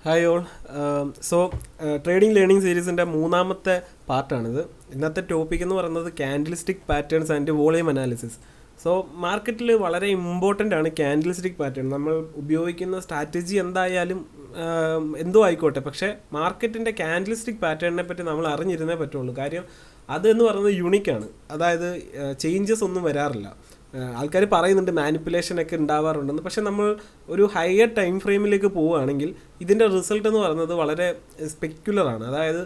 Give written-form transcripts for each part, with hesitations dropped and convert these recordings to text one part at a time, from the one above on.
Hi all. So trading learning സീരീസിൻ്റെ മൂന്നാമത്തെ പാർട്ടാണിത്. ഇന്നത്തെ ടോപ്പിക് എന്ന് പറയുന്നത് candlestick patterns and volume analysis. So മാർക്കറ്റിൽ വളരെ ഇമ്പോർട്ടൻ്റ് ആണ് ക്യാൻഡിൽസ്റ്റിക് പാറ്റേൺ. നമ്മൾ ഉപയോഗിക്കുന്ന സ്ട്രാറ്റജി എന്തായാലും എന്തോ ആയിക്കോട്ടെ, പക്ഷേ മാർക്കറ്റിൻ്റെ ക്യാൻഡിൽസ്റ്റിക് പാറ്റേണിനെ പറ്റി നമ്മൾ അറിഞ്ഞിരുന്നേ പറ്റുള്ളൂ. കാര്യം അതെന്ന് പറയുന്നത് യുണീക്കാണ്. അതായത് ചേഞ്ചസ് ഒന്നും വരാറില്ല. ആൾക്കാർ പറയുന്നുണ്ട് മാനിപ്പുലേഷനൊക്കെ ഉണ്ടാവാറുണ്ടെന്ന്, പക്ഷേ നമ്മൾ ഒരു ഹയർ ടൈം ഫ്രെയിമിലേക്ക് പോവുകയാണെങ്കിൽ ഇതിൻ്റെ റിസൾട്ട് എന്ന് പറയുന്നത് വളരെ സ്പെക്യുലറാണ്. അതായത്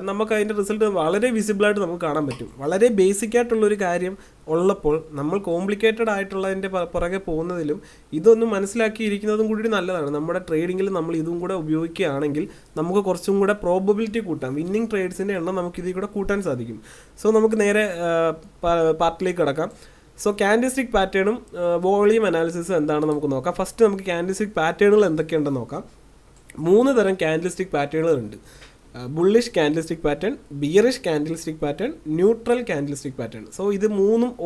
നമുക്ക് അതിൻ്റെ റിസൾട്ട് വളരെ വിസിബിളായിട്ട് നമുക്ക് കാണാൻ പറ്റും. വളരെ ബേസിക് ആയിട്ടുള്ളൊരു കാര്യം ഉള്ളപ്പോൾ നമ്മൾ കോംപ്ലിക്കേറ്റഡ് ആയിട്ടുള്ളതിൻ്റെ പുറകെ പോകുന്നതിലും ഇതൊന്നും മനസ്സിലാക്കിയിരിക്കുന്നതും കൂടി നല്ലതാണ്. നമ്മുടെ ട്രേഡിങ്ങിൽ നമ്മൾ ഇതും കൂടെ ഉപയോഗിക്കുകയാണെങ്കിൽ നമുക്ക് കുറച്ചും കൂടെ പ്രോബബിലിറ്റി കൂട്ടാം. വിന്നിങ് ട്രേഡ്സിൻ്റെ എണ്ണം നമുക്ക് ഇതിൽ കൂടെ കൂട്ടാൻ സാധിക്കും. സോ നമുക്ക് നേരെ പാർട്ടിലേക്ക് കിടക്കാം. സോ ക്യാൻഡിൽസ്റ്റിക് പാറ്റേണും വോളിയം അനാലിസിസും എന്താണെന്ന് നമുക്ക് നോക്കാം. ഫസ്റ്റ് നമുക്ക് ക്യാൻഡിൽസ്റ്റിക് പാറ്റേണുകൾ എന്തൊക്കെയുണ്ടെന്ന് നോക്കാം. 3 തരം ക്യാൻഡിൽസ്റ്റിക് പാറ്റേണുകളുണ്ട്. Bullish candlestick pattern, bearish candlestick pattern, neutral candlestick pattern. So ഇത്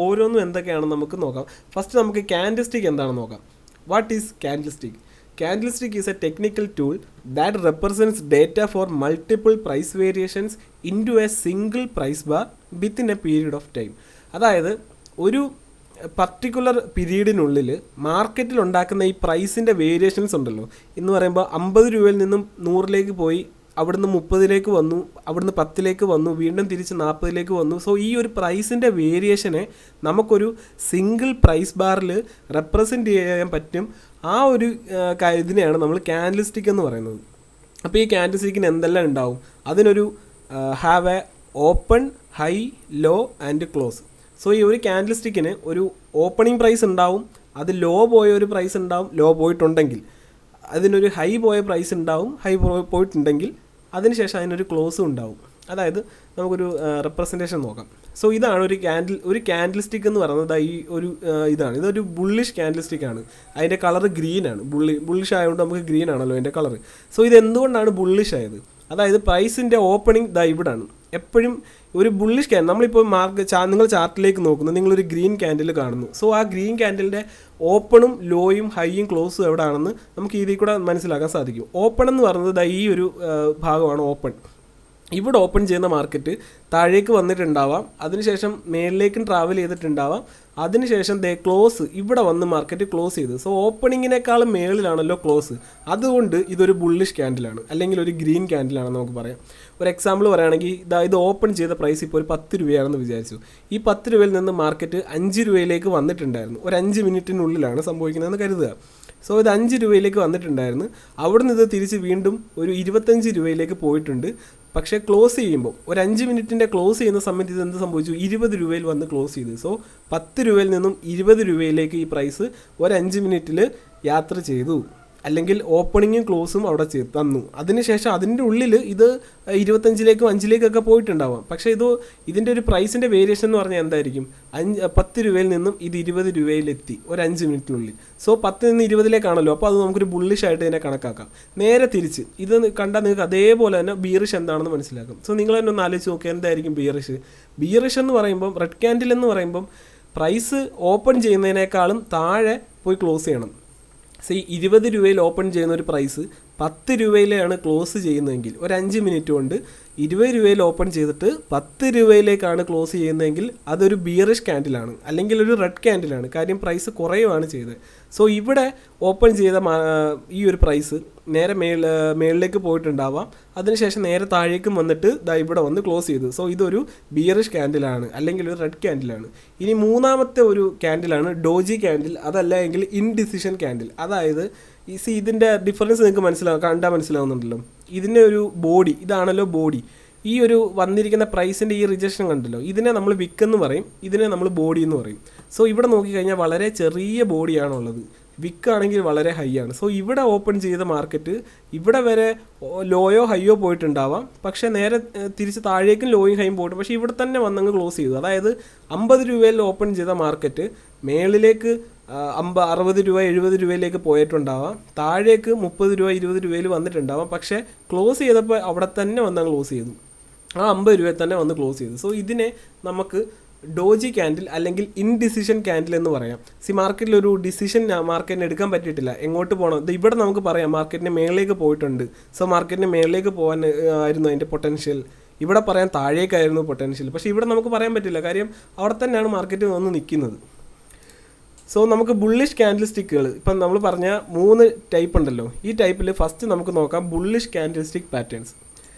ഓരോന്നും എന്തൊക്കെയാണെന്ന് നമുക്ക് നോക്കാം. ഫസ്റ്റ് നമുക്ക് ക്യാൻഡിൽസ്റ്റിക് എന്താണെന്ന് നോക്കാം. What is candlestick? Candlestick is a technical tool that represents data for multiple price variations into a single price bar within a period of time. അതായത് ഒരു പർട്ടിക്കുലർ പീരീഡിനുള്ളിൽ മാർക്കറ്റിൽ ഉണ്ടാക്കുന്ന ഈ പ്രൈസിൻ്റെ വേരിയേഷൻസ് ഉണ്ടല്ലോ. എന്ന് പറയുമ്പോൾ 50 രൂപയിൽ നിന്നും 100ലേക്ക് പോയി, അവിടുന്ന് 30ലേക്ക് വന്നു, അവിടുന്ന് 10ലേക്ക് വന്നു, വീണ്ടും തിരിച്ച് 40ലേക്ക് വന്നു. സോ ഈ ഒരു പ്രൈസിൻ്റെ വേരിയേഷനെ നമുക്കൊരു സിംഗിൾ പ്രൈസ് ബാറിൽ റെപ്രസെൻറ്റ് ചെയ്യാൻ പറ്റും. ആ ഒരു ഇതിനെയാണ് നമ്മൾ ക്യാൻഡിൽസ്റ്റിക് എന്ന് പറയുന്നത്. അപ്പോൾ ഈ ക്യാൻഡിൽസ്റ്റിക്കിന് എന്തെല്ലാം ഉണ്ടാവും? അതിനൊരു have A open, high, law and close. So ഈ ഒരു ക്യാൻഡിൽസ്റ്റിക്കിന് ഒരു ഓപ്പണിംഗ് പ്രൈസ് ഉണ്ടാവും, അത് ലോ പോയ ഒരു പ്രൈസ് ഉണ്ടാവും, ലോ പോയിട്ടുണ്ടെങ്കിൽ. അതിനൊരു ഹൈ പോയ പ്രൈസ് ഉണ്ടാവും, ഹൈ പോയിട്ടുണ്ടെങ്കിൽ. അതിനുശേഷം അതിനൊരു ക്ലോസും ഉണ്ടാവും. അതായത് നമുക്കൊരു റെപ്രസെൻറ്റേഷൻ നോക്കാം. സോ ഇതാണ് ഒരു ക്യാൻഡിൽസ്റ്റിക് എന്ന് പറയുന്നത്. ഈ ഒരു ഇതൊരു ബുള്ളിഷ് ക്യാൻഡിൽസ്റ്റിക് ആണ്. അതിൻ്റെ കളർ ഗ്രീനാണ്. ബുള്ളിഷ് ആയതുകൊണ്ട് നമുക്ക് ഗ്രീൻ ആണല്ലോ അതിൻ്റെ കളർ. സോ ഇതെന്തുകൊണ്ടാണ് ബുള്ളിഷ് ആയത്? അതായത് പ്രൈസിൻ്റെ ഓപ്പണിംഗ് ഇവിടാണ്. എപ്പോഴും ഒരു ബുള്ളിഷ് ക്യാൻഡിൽ, നമ്മളിപ്പോൾ നിങ്ങൾ ചാർട്ടിലേക്ക് നോക്കുന്നു, നിങ്ങളൊരു ഗ്രീൻ ക്യാൻഡിൽ കാണുന്നു. സോ ആ ഗ്രീൻ ക്യാൻഡിലിൻ്റെ ഓപ്പണും ലോയും ഹൈയും ക്ലോസും എവിടെയാണെന്ന് നമുക്ക് ഇതിൽ കൂടെ മനസ്സിലാക്കാൻ സാധിക്കും. ഓപ്പൺ എന്ന് പറയുന്നത് ഈ ഒരു ഭാഗമാണ് ഓപ്പൺ. ഇവിടെ ഓപ്പൺ ചെയ്യുന്ന മാർക്കറ്റ് താഴേക്ക് വന്നിട്ടുണ്ടാവാം, അതിനുശേഷം മേളിലേക്കും ട്രാവൽ ചെയ്തിട്ടുണ്ടാവാം, അതിനുശേഷം ക്ലോസ് ഇവിടെ വന്ന് മാർക്കറ്റ് ക്ലോസ് ചെയ്ത്. സോ ഓപ്പണിങ്ങിനേക്കാളും മേളിലാണല്ലോ ക്ലോസ്. അതുകൊണ്ട് ഇതൊരു ബുള്ളിഷ് ക്യാൻഡിലാണ്, അല്ലെങ്കിൽ ഒരു ഗ്രീൻ ക്യാൻഡിലാണെന്ന് നമുക്ക് പറയാം. ഒരു എക്സാമ്പിൾ പറയുകയാണെങ്കിൽ ഇത് ഓപ്പൺ ചെയ്ത പ്രൈസ് ഇപ്പോൾ ഒരു 10 രൂപയാണെന്ന് വിചാരിച്ചു. ഈ 10 രൂപയിൽ നിന്ന് മാർക്കറ്റ് 5 രൂപയിലേക്ക് വന്നിട്ടുണ്ടായിരുന്നു. ഒരു 5 മിനിറ്റിനുള്ളിലാണ് സംഭവിക്കുന്നതെന്ന് കരുതുക. സോ ഇത് 5 രൂപയിലേക്ക് വന്നിട്ടുണ്ടായിരുന്നു. അവിടുന്ന് ഇത് തിരിച്ച് വീണ്ടും ഒരു 25 രൂപയിലേക്ക് പോയിട്ടുണ്ട്. പക്ഷേ ക്ലോസ് ചെയ്യുമ്പോൾ ഒരു 5 മിനിറ്റിൻ്റെ ക്ലോസ് ചെയ്യുന്ന സമയത്ത് ഇത് എന്ത് സംഭവിച്ചു? 20 രൂപയിൽ വന്ന് ക്ലോസ് ചെയ്തു. സോ 10 രൂപയിൽ നിന്നും 20 രൂപയിലേക്ക് ഈ പ്രൈസ് ഒരു 5 മിനിറ്റിൽ യാത്ര ചെയ്തു. അല്ലെങ്കിൽ ഓപ്പണിങ്ങും ക്ലോസും അവിടെ തന്നു. അതിനുശേഷം അതിൻ്റെ ഉള്ളിൽ ഇത് 25ലേക്കും 5ലേക്കൊക്കെ പോയിട്ടുണ്ടാവാം. പക്ഷേ ഇതിൻ്റെ ഒരു പ്രൈസിൻ്റെ വേരിയേഷൻ എന്ന് പറഞ്ഞാൽ എന്തായിരിക്കും? 10 രൂപയിൽ നിന്നും ഇത് 20 രൂപയിലെത്തി ഒരു 5 മിനിറ്റിനുള്ളിൽ. സോ 10 നിന്ന് 20ലേക്കാണല്ലോ. അപ്പോൾ അത് നമുക്കൊരു ബുള്ളിഷ് ആയിട്ട് ഇതിനെ കണക്കാക്കാം. നേരെ തിരിച്ച് ഇത് കണ്ടാൽ നിങ്ങൾക്ക് അതേപോലെ തന്നെ ബിയറിഷ് എന്താണെന്ന് മനസ്സിലാക്കും. സോ നിങ്ങൾ തന്നെ ഒന്ന് ആലോചിച്ച് നോക്കുക, എന്തായിരിക്കും ബിയറിഷ്? ബിയറിഷ് എന്ന് പറയുമ്പം, റെഡ് ക്യാൻഡിൽ എന്ന് പറയുമ്പം പ്രൈസ് ഓപ്പൺ ചെയ്യുന്നതിനേക്കാളും താഴെ പോയി ക്ലോസ് ചെയ്യണം. സോ 20 രൂപയിൽ ഓപ്പൺ ചെയ്യുന്ന ഒരു പ്രൈസ് 10 രൂപയിലാണ് ക്ലോസ് ചെയ്യുന്നതെങ്കിൽ, ഒരു 5 മിനിറ്റ് കൊണ്ട് 20 രൂപയിൽ ഓപ്പൺ ചെയ്തിട്ട് 10 രൂപയിലേക്കാണ് ക്ലോസ് ചെയ്യുന്നതെങ്കിൽ അതൊരു ബിയറിഷ് ക്യാൻഡിലാണ്, അല്ലെങ്കിൽ ഒരു റെഡ് ക്യാൻഡിലാണ്. കാര്യം പ്രൈസ് കുറയുകയാണ് ചെയ്തത്. സോ ഇവിടെ ഓപ്പൺ ചെയ്ത ഈ ഒരു പ്രൈസ് നേരെ മേളിലേക്ക് പോയിട്ടുണ്ടാവാം, അതിനുശേഷം നേരെ താഴേക്കും വന്നിട്ട് ഇവിടെ വന്ന് ക്ലോസ് ചെയ്തു. സോ ഇതൊരു ബിയറിഷ് ക്യാൻഡിലാണ്, അല്ലെങ്കിൽ ഒരു റെഡ് ക്യാൻഡിലാണ്. ഇനി മൂന്നാമത്തെ ഒരു ക്യാൻഡിലാണ് ഡോജി ക്യാൻഡിൽ, അതല്ല എങ്കിൽ ഇൻഡിസിഷൻ ക്യാൻഡിൽ. അതായത് ഇതിൻ്റെ ഡിഫറൻസ് നിങ്ങൾക്ക് കണ്ടാൽ മനസ്സിലാവുന്നുണ്ടല്ലോ. ഇതിൻ്റെ ഒരു ബോഡി ഇതാണല്ലോ ബോഡി. ഈ ഒരു വന്നിരിക്കുന്ന പ്രൈസിൻ്റെ ഈ റിജക്ഷൻ കണ്ടല്ലോ, ഇതിനെ നമ്മൾ വിക്കെന്ന് പറയും, ഇതിനെ നമ്മൾ ബോഡി എന്ന് പറയും. സോ ഇവിടെ നോക്കിക്കഴിഞ്ഞാൽ വളരെ ചെറിയ ബോഡിയാണുള്ളത്, വിക്കാണെങ്കിൽ വളരെ ഹൈ ആണ്. സോ ഇവിടെ ഓപ്പൺ ചെയ്ത മാർക്കറ്റ് ഇവിടെ വരെ ലോയോ ഹൈയോ പോയിട്ടുണ്ടാവാം, പക്ഷേ നേരെ തിരിച്ച് താഴേക്കും ലോയും ഹൈയും പോയിട്ട്, പക്ഷേ ഇവിടെ തന്നെ വന്നങ്ങ് ക്ലോസ് ചെയ്തു. അതായത് 50 രൂപയിൽ ഓപ്പൺ ചെയ്ത മാർക്കറ്റ് മേളിലേക്ക് 60 രൂപ 70 രൂപയിലേക്ക് പോയിട്ടുണ്ടാവാം, താഴേക്ക് 30 രൂപ 20 രൂപയിൽ വന്നിട്ടുണ്ടാവാം, പക്ഷേ ക്ലോസ് ചെയ്തപ്പോൾ അവിടെ തന്നെ വന്നങ്ങ് ക്ലോസ് ചെയ്തു. ആ 50 രൂപയിൽ തന്നെ വന്ന് ക്ലോസ് ചെയ്തു. സോ ഇതിനെ നമുക്ക് ഡോജി ക്യാൻഡിൽ അല്ലെങ്കിൽ ഇൻഡിസിഷൻ ക്യാൻഡിൽ എന്ന് പറയാം. മാർക്കറ്റിൽ ഒരു ഡിസിഷൻ മാർക്കറ്റിന് എടുക്കാൻ പറ്റിയിട്ടില്ല, എങ്ങോട്ട് പോകണം. ഇത് ഇവിടെ നമുക്ക് പറയാം മാർക്കറ്റിന് മേളിലേക്ക് പോയിട്ടുണ്ട്. മാർക്കറ്റിന് മേളിലേക്ക് പോകാൻ ആയിരുന്നു അതിൻ്റെ പൊട്ടൻഷ്യൽ. ഇവിടെ പറയാൻ താഴേക്കായിരുന്നു പൊട്ടൻഷ്യൽ. പക്ഷേ ഇവിടെ നമുക്ക് പറയാൻ പറ്റില്ല, കാര്യം അവിടെ തന്നെയാണ് മാർക്കറ്റ് വന്ന് നിൽക്കുന്നത്. നമുക്ക് ബുള്ളിഷ് ക്യാൻഡിൽ സ്റ്റിക്കുകൾ ഇപ്പം നമ്മൾ പറഞ്ഞ 3 ടൈപ്പ് ഉണ്ടല്ലോ. ഈ ടൈപ്പിൽ ഫസ്റ്റ് നമുക്ക് നോക്കാം ബുള്ളിഷ് ക്യാൻഡിൽ സ്റ്റിക്ക് പാറ്റേൺസ്.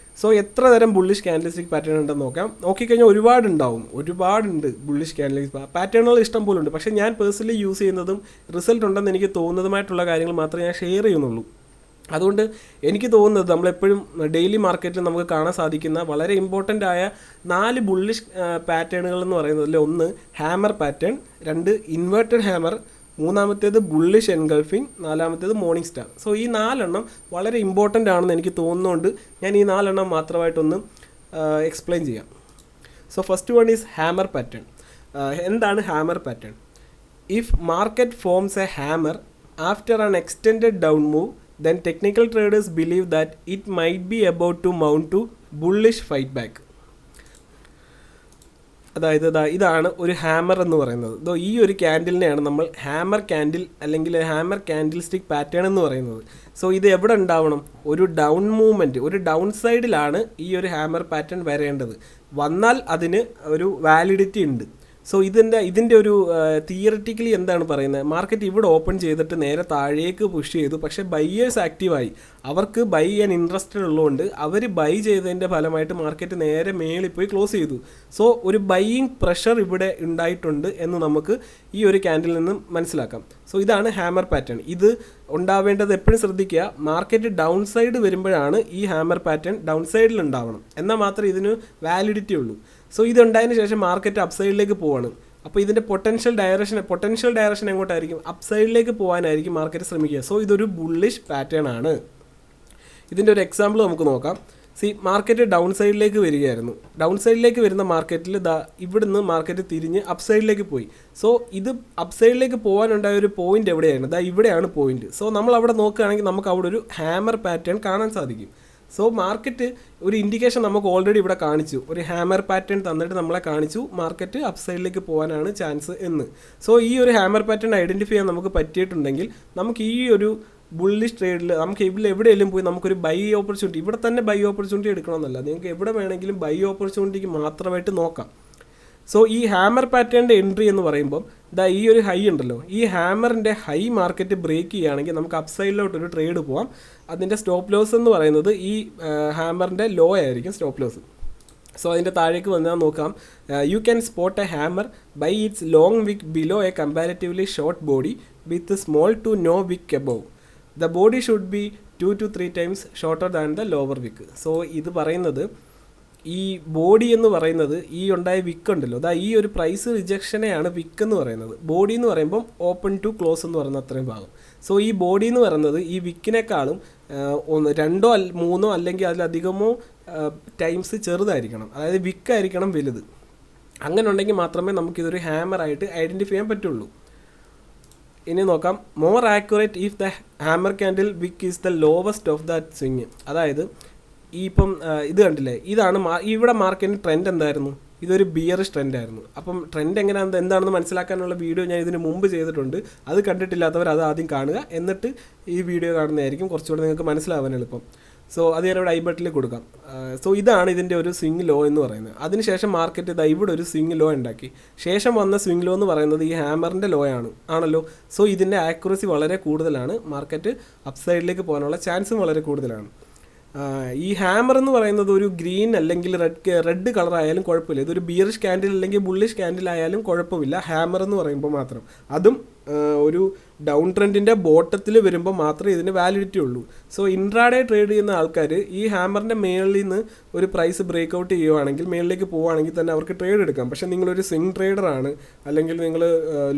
എത്ര തരം ബുള്ളിഷ് ക്യാൻഡിൽ സ്റ്റിക്ക് പാറ്റേൺ ഉണ്ടെന്ന് നോക്കാം. നോക്കിക്കഴിഞ്ഞാൽ ഒരുപാടുണ്ട് ബുള്ളിഷ് ക്യാൻഡിൽ പാറ്റേണുകൾ ഇഷ്ടം പോലെ ഉണ്ട്. പക്ഷേ ഞാൻ പേഴ്സണലി യൂസ് ചെയ്യുന്നതും റിസൾട്ട് ഉണ്ടെന്ന് എനിക്ക് തോന്നുന്നതുമായിട്ടുള്ള കാര്യങ്ങൾ മാത്രമേ ഞാൻ ഷെയർ ചെയ്യുന്നുള്ളൂ. അതുകൊണ്ട് എനിക്ക് തോന്നുന്നത് നമ്മളെപ്പോഴും ഡെയിലി മാർക്കറ്റിൽ നമുക്ക് കാണാൻ സാധിക്കുന്ന വളരെ ഇമ്പോർട്ടൻ്റ് ആയ 4 ബുള്ളിഷ് പാറ്റേണുകൾ എന്ന് പറയുന്നതിൽ 1 ഹാമർ പാറ്റേൺ, 2 ഇൻവേർട്ടഡ് ഹാമർ, 3-മത്തേത് ബുള്ളിഷ് എൻഗൾഫിംഗ്, 4-മത്തേത് മോർണിംഗ് സ്റ്റാർ. ഈ 4 എണ്ണം വളരെ ഇമ്പോർട്ടൻ്റ് ആണെന്ന് എനിക്ക് തോന്നുന്നതുകൊണ്ട് ഞാൻ ഈ 4 എണ്ണം മാത്രമായിട്ടൊന്ന് എക്സ്പ്ലെയിൻ ചെയ്യാം. First one is hammer pattern. എന്താണ് hammer pattern? If market forms a hammer after an extended down move, then technical traders believe that it might be about to mount to bullish fight back. അതായത് ഇതാണ് ഒരു hammer എന്ന് പറയുന്നത്. ഈ ഒരു ക്യാൻഡിലിനെയാണ് നമ്മൾ hammer candle അല്ലെങ്കിൽ ഹാമർ ക്യാൻഡിൽ സ്റ്റിക്ക് പാറ്റേൺ എന്ന് പറയുന്നത്. ഇത് എവിടെ ഉണ്ടാവണം? ഒരു ഡൗൺ മൂവ്മെൻറ്റ്, ഒരു ഡൗൺ സൈഡിലാണ് ഈ ഒരു ഹാമർ പാറ്റേൺ വരേണ്ടത്. വന്നാൽ അതിന് ഒരു വാലിഡിറ്റി ഉണ്ട്. ഇതിൻ്റെ ഒരു തിയററ്റിക്കലി എന്താണ് പറയുന്നത്? മാർക്കറ്റ് ഇവിടെ ഓപ്പൺ ചെയ്തിട്ട് നേരെ താഴേക്ക് പുഷ് ചെയ്തു, പക്ഷേ ബയ്യേഴ്സ് ആക്റ്റീവായി, അവർക്ക് ബൈ ചെയ്യാൻ ഇൻട്രസ്റ്റഡ് ഉള്ളതുകൊണ്ട് അവർ ബൈ ചെയ്തതിൻ്റെ ഫലമായിട്ട് മാർക്കറ്റ് നേരെ മേളിൽ പോയി ക്ലോസ് ചെയ്തു. ഒരു ബൈയിങ് പ്രഷർ ഇവിടെ ഉണ്ടായിട്ടുണ്ട് എന്ന് നമുക്ക് ഈ ഒരു ക്യാൻഡിൽ നിന്ന് മനസ്സിലാക്കാം. ഇതാണ് ഹാമർ പാറ്റേൺ. ഇത് ഉണ്ടാവേണ്ടത് എപ്പോഴും ശ്രദ്ധിക്കുക, മാർക്കറ്റ് ഡൗൺ സൈഡ് വരുമ്പോഴാണ് ഈ ഹാമർ പാറ്റേൺ ഡൗൺ സൈഡിൽ ഉണ്ടാവണം, എന്നാൽ മാത്രമേ ഇതിന് വാലിഡിറ്റി ഉള്ളൂ. ഇതുണ്ടായതിനു ശേഷം മാർക്കറ്റ് അപ്പ് സൈഡിലേക്ക് പോവാണ്. അപ്പോൾ ഇതിൻ്റെ പൊട്ടൻഷ്യൽ ഡയറക്ഷൻ എങ്ങോട്ടായിരിക്കും? അപ്പ് സൈഡിലേക്ക് പോകാനായിരിക്കും മാർക്കറ്റ് ശ്രമിക്കുക. ഇതൊരു ബുള്ളിഷ് പാറ്റേൺ ആണ്. ഇതിൻ്റെ ഒരു എക്സാമ്പിൾ നമുക്ക് നോക്കാം. മാർക്കറ്റ് ഡൗൺ സൈഡിലേക്ക് വരികയായിരുന്നു. ഡൗൺ സൈഡിലേക്ക് വരുന്ന മാർക്കറ്റിൽ ഇവിടുന്ന് മാർക്കറ്റ് തിരിഞ്ഞ് അപ്പ് സൈഡിലേക്ക് പോയി. ഇത് അപ്പ് സൈഡിലേക്ക് പോകാനുണ്ടായ ഒരു പോയിന്റ് എവിടെയായിരുന്നു? ഇവിടെയാണ് പോയിന്റ്. നമ്മൾ അവിടെ നോക്കുകയാണെങ്കിൽ നമുക്ക് അവിടെ ഒരു ഹാമർ പാറ്റേൺ കാണാൻ സാധിക്കും. മാർക്കറ്റ് ഒരു ഇൻഡിക്കേഷൻ നമുക്ക് ഓൾറെഡി ഇവിടെ കാണിച്ചു, ഒരു ഹാമർ പാറ്റേൺ തന്നിട്ട് നമ്മളെ കാണിച്ചു മാർക്കറ്റ് അപ്പ് സൈഡിലേക്ക് പോകാനാണ് ചാൻസ് എന്ന്. ഈ ഒരു ഹാമർ പാറ്റേൺ ഐഡൻറ്റിഫൈ ചെയ്യാൻ നമുക്ക് പറ്റിയിട്ടുണ്ടെങ്കിൽ നമുക്ക് ഈ ഒരു ബുള്ളിഷ് ട്രേഡിൽ നമുക്ക് എവിടെയെങ്കിലും പോയി നമുക്കൊരു ബൈ ഓപ്പർച്യൂണിറ്റി, ഇവിടെ തന്നെ ബൈ ഓപ്പർച്യൂണിറ്റി എടുക്കണമെന്നല്ല, നിങ്ങൾക്ക് എവിടെ വേണമെങ്കിലും ബൈ ഓപ്പർച്യൂണിറ്റിക്ക് മാത്രമായിട്ട് നോക്കാം. ഈ ഹാമർ പാറ്റേണിൻ്റെ എൻട്രി എന്ന് പറയുമ്പം ഈ ഒരു ഹൈ ഉണ്ടല്ലോ, ഈ ഹാമറിൻ്റെ ഹൈ മാർക്കറ്റ് ബ്രേക്ക് ചെയ്യുകയാണെങ്കിൽ നമുക്ക് അപ്പ് സൈഡിലോട്ടൊരു ട്രേഡ് പോകാം. അതിൻ്റെ സ്റ്റോപ്പ് ലോസ് എന്ന് പറയുന്നത് ഈ ഹാമറിൻ്റെ ലോ ആയിരിക്കും സ്റ്റോപ്പ് ലോസ്. അതിൻ്റെ താഴേക്ക് വന്നാൽ നോക്കാം, you can spot a hammer by its long wick below a comparatively short body with small to no wick above. The body should be 2 to 3 times shorter than the lower wick. ഇത് പറയുന്നത് ഈ body എന്ന് പറയുന്നത് ഈ ഉണ്ടായ വിക്ക് ഉണ്ടല്ലോ, ഈ ഒരു പ്രൈസ് റിജക്ഷനെയാണ് വിക്ക് എന്ന് പറയുന്നത്. ബോഡി എന്ന് പറയുമ്പം ഓപ്പൺ ടു ക്ലോസ് എന്ന് പറയുന്ന അത്രയും ഭാഗം. ഈ ബോഡി എന്ന് പറയുന്നത് ഈ വിക്കിനേക്കാളും 2 or 3 അല്ലെങ്കിൽ അതിലധികമോ ടൈംസ് ചെറുതായിരിക്കണം, അതായത് വിക്കായിരിക്കണം വലുത്. അങ്ങനെ ഉണ്ടെങ്കിൽ മാത്രമേ നമുക്കിതൊരു ഹാമറായിട്ട് ഐഡൻറ്റിഫൈ ചെയ്യാൻ പറ്റുള്ളൂ. ഇനി നോക്കാം, more accurate if the hammer candle wick is the lowest of that swing. അതായത് ഇപ്പം ഇത് കണ്ടില്ലേ, ഇതാണ് ഇവിടെ മാർക്കറ്റിന് ട്രെൻഡ് എന്തായിരുന്നു? ഇതൊരു ബിയറിഷ് ട്രെൻഡായിരുന്നു. അപ്പം ട്രെൻഡ് എന്താണെന്ന് മനസ്സിലാക്കാനുള്ള വീഡിയോ ഞാൻ ഇതിന് മുമ്പ് ചെയ്തിട്ടുണ്ട്. അത് കണ്ടിട്ടില്ലാത്തവർ അത് ആദ്യം കാണുക, എന്നിട്ട് ഈ വീഡിയോ കാണുന്നതായിരിക്കും കുറച്ചുകൂടെ നിങ്ങൾക്ക് മനസ്സിലാവാൻ എളുപ്പം. അത് ഞാനിവിടെ ഐ ബട്ടണിൽ കൊടുക്കാം. ഇതാണ് ഇതിൻ്റെ ഒരു സ്വിങ് ലോ എന്ന് പറയുന്നത്. അതിനുശേഷം മാർക്കറ്റ് ഇവിടെ ഒരു സ്വിങ് ലോ ഉണ്ടാക്കി. ശേഷം വന്ന സ്വിങ് ലോ എന്ന് പറയുന്നത് ഈ ഹാമറിൻ്റെ ലോ ആണല്ലോ. ഇതിൻ്റെ ആക്യുറസി വളരെ കൂടുതലാണ്, മാർക്കറ്റ് അപ്പ് സൈഡിലേക്ക് പോകാനുള്ള ചാൻസും വളരെ കൂടുതലാണ്. ഈ ഹാമർ എന്ന് പറയുന്നത് ഒരു ഗ്രീൻ അല്ലെങ്കിൽ റെഡ് കളർ ആയാലും കുഴപ്പമില്ല. ഇതൊരു ബിയറിഷ് ക്യാൻഡിൽ അല്ലെങ്കിൽ ബുള്ളിഷ് ക്യാൻഡിൽ ആയാലും കുഴപ്പമില്ല, ഹാമർ എന്ന് പറയുമ്പോൾ മാത്രം. അതും ഒരു ഡൗൺ ട്രെൻഡിൻ്റെ ബോട്ടത്തിൽ വരുമ്പോൾ മാത്രമേ ഇതിന് വാലിഡിറ്റി ഉള്ളൂ. ഇൻട്രാഡേ ട്രേഡ് ചെയ്യുന്ന ആൾക്കാർ ഈ ഹാമറിൻ്റെ മേളിൽ നിന്ന് ഒരു പ്രൈസ് ബ്രേക്ക് ഔട്ട് ചെയ്യുവാണെങ്കിൽ, മേളിലേക്ക് പോവുകയാണെങ്കിൽ തന്നെ അവർക്ക് ട്രേഡ് എടുക്കാം. പക്ഷേ നിങ്ങളൊരു സ്വിംഗ് ട്രേഡറാണ്, അല്ലെങ്കിൽ നിങ്ങൾ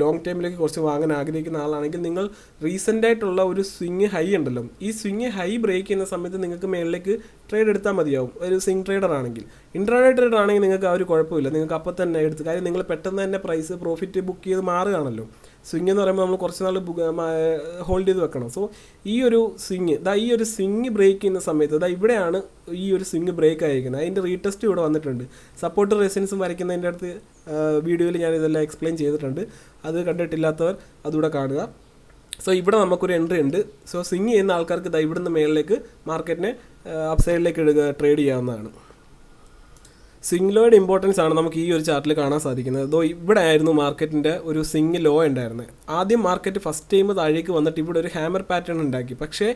ലോങ് ടൈമിലേക്ക് കുറച്ച് വാങ്ങാൻ ആഗ്രഹിക്കുന്ന ആളാണെങ്കിൽ നിങ്ങൾ റീസെൻ്റായിട്ടുള്ള ഒരു സ്വിംഗ് ഹൈ ഉണ്ടല്ലോ, ഈ സ്വിംഗ് ഹൈ ബ്രേക്ക് ചെയ്യുന്ന സമയത്ത് നിങ്ങൾക്ക് മേളിലേക്ക് ട്രേഡ് എടുത്താൽ മതിയാവും ഒരു സ്വിംഗ് ട്രേഡർ ആണെങ്കിൽ. ഇൻട്രാഡേ ട്രേഡർ ആണെങ്കിൽ നിങ്ങൾക്ക് ആ ഒരു കുഴപ്പമില്ല, നിങ്ങൾക്ക് അപ്പം തന്നെ എടുത്ത്, കാര്യം നിങ്ങൾ പെട്ടെന്ന് തന്നെ പ്രൈസ് പ്രോഫിറ്റ് ബുക്ക് ചെയ്ത് മാറുകയാണല്ലോ. സ്വിങ് എന്ന് പറയുമ്പോൾ നമ്മൾ കുറച്ച് നാൾ ഹോൾഡ് ചെയ്ത് വെക്കണം. സോ ഈ ഒരു സ്വിങ് ബ്രേക്ക് ചെയ്യുന്ന സമയത്ത് ഇവിടെയാണ് ഈ ഒരു സ്വിങ് ബ്രേക്ക് ആയിരിക്കുന്നത്. അതിൻ്റെ റീടെസ്റ്റ് ഇവിടെ വന്നിട്ടുണ്ട്. സപ്പോർട്ട് റെസിസ്റ്റൻസും വരയ്ക്കുന്നതിൻ്റെ അടുത്ത് വീഡിയോയിൽ ഞാൻ ഇതെല്ലാം എക്സ്പ്ലെയിൻ ചെയ്തിട്ടുണ്ട്. അത് കണ്ടിട്ടില്ലാത്തവർ അതുകൂടെ കാണുക. സോ ഇവിടെ നമുക്കൊരു എൻട്രി ഉണ്ട്. സോ സ്വിങ് ചെയ്യുന്ന ആൾക്കാർക്ക് ഇവിടുന്ന് മേളിലേക്ക് മാർക്കറ്റിനെ അപ്സൈഡിലേക്ക് ട്രേഡ് ചെയ്യാവുന്നതാണ്. സ്വിങ് ലോയുടെ ഇമ്പോർട്ടൻസ് ആണ് നമുക്ക് ഈ ഒരു ചാർട്ടിൽ കാണാൻ സാധിക്കുന്നത്. ഇവിടെ ആയിരുന്നു മാർക്കറ്റിൻ്റെ ഒരു സ്വിങ് ലോ ഉണ്ടായിരുന്നത്. ആദ്യം മാർക്കറ്റ് ഫസ്റ്റ് ടൈം താഴേക്ക് വന്നിട്ട് ഇവിടെ ഒരു ഹാമർ പാറ്റേൺ ഉണ്ടാക്കി. പക്ഷേ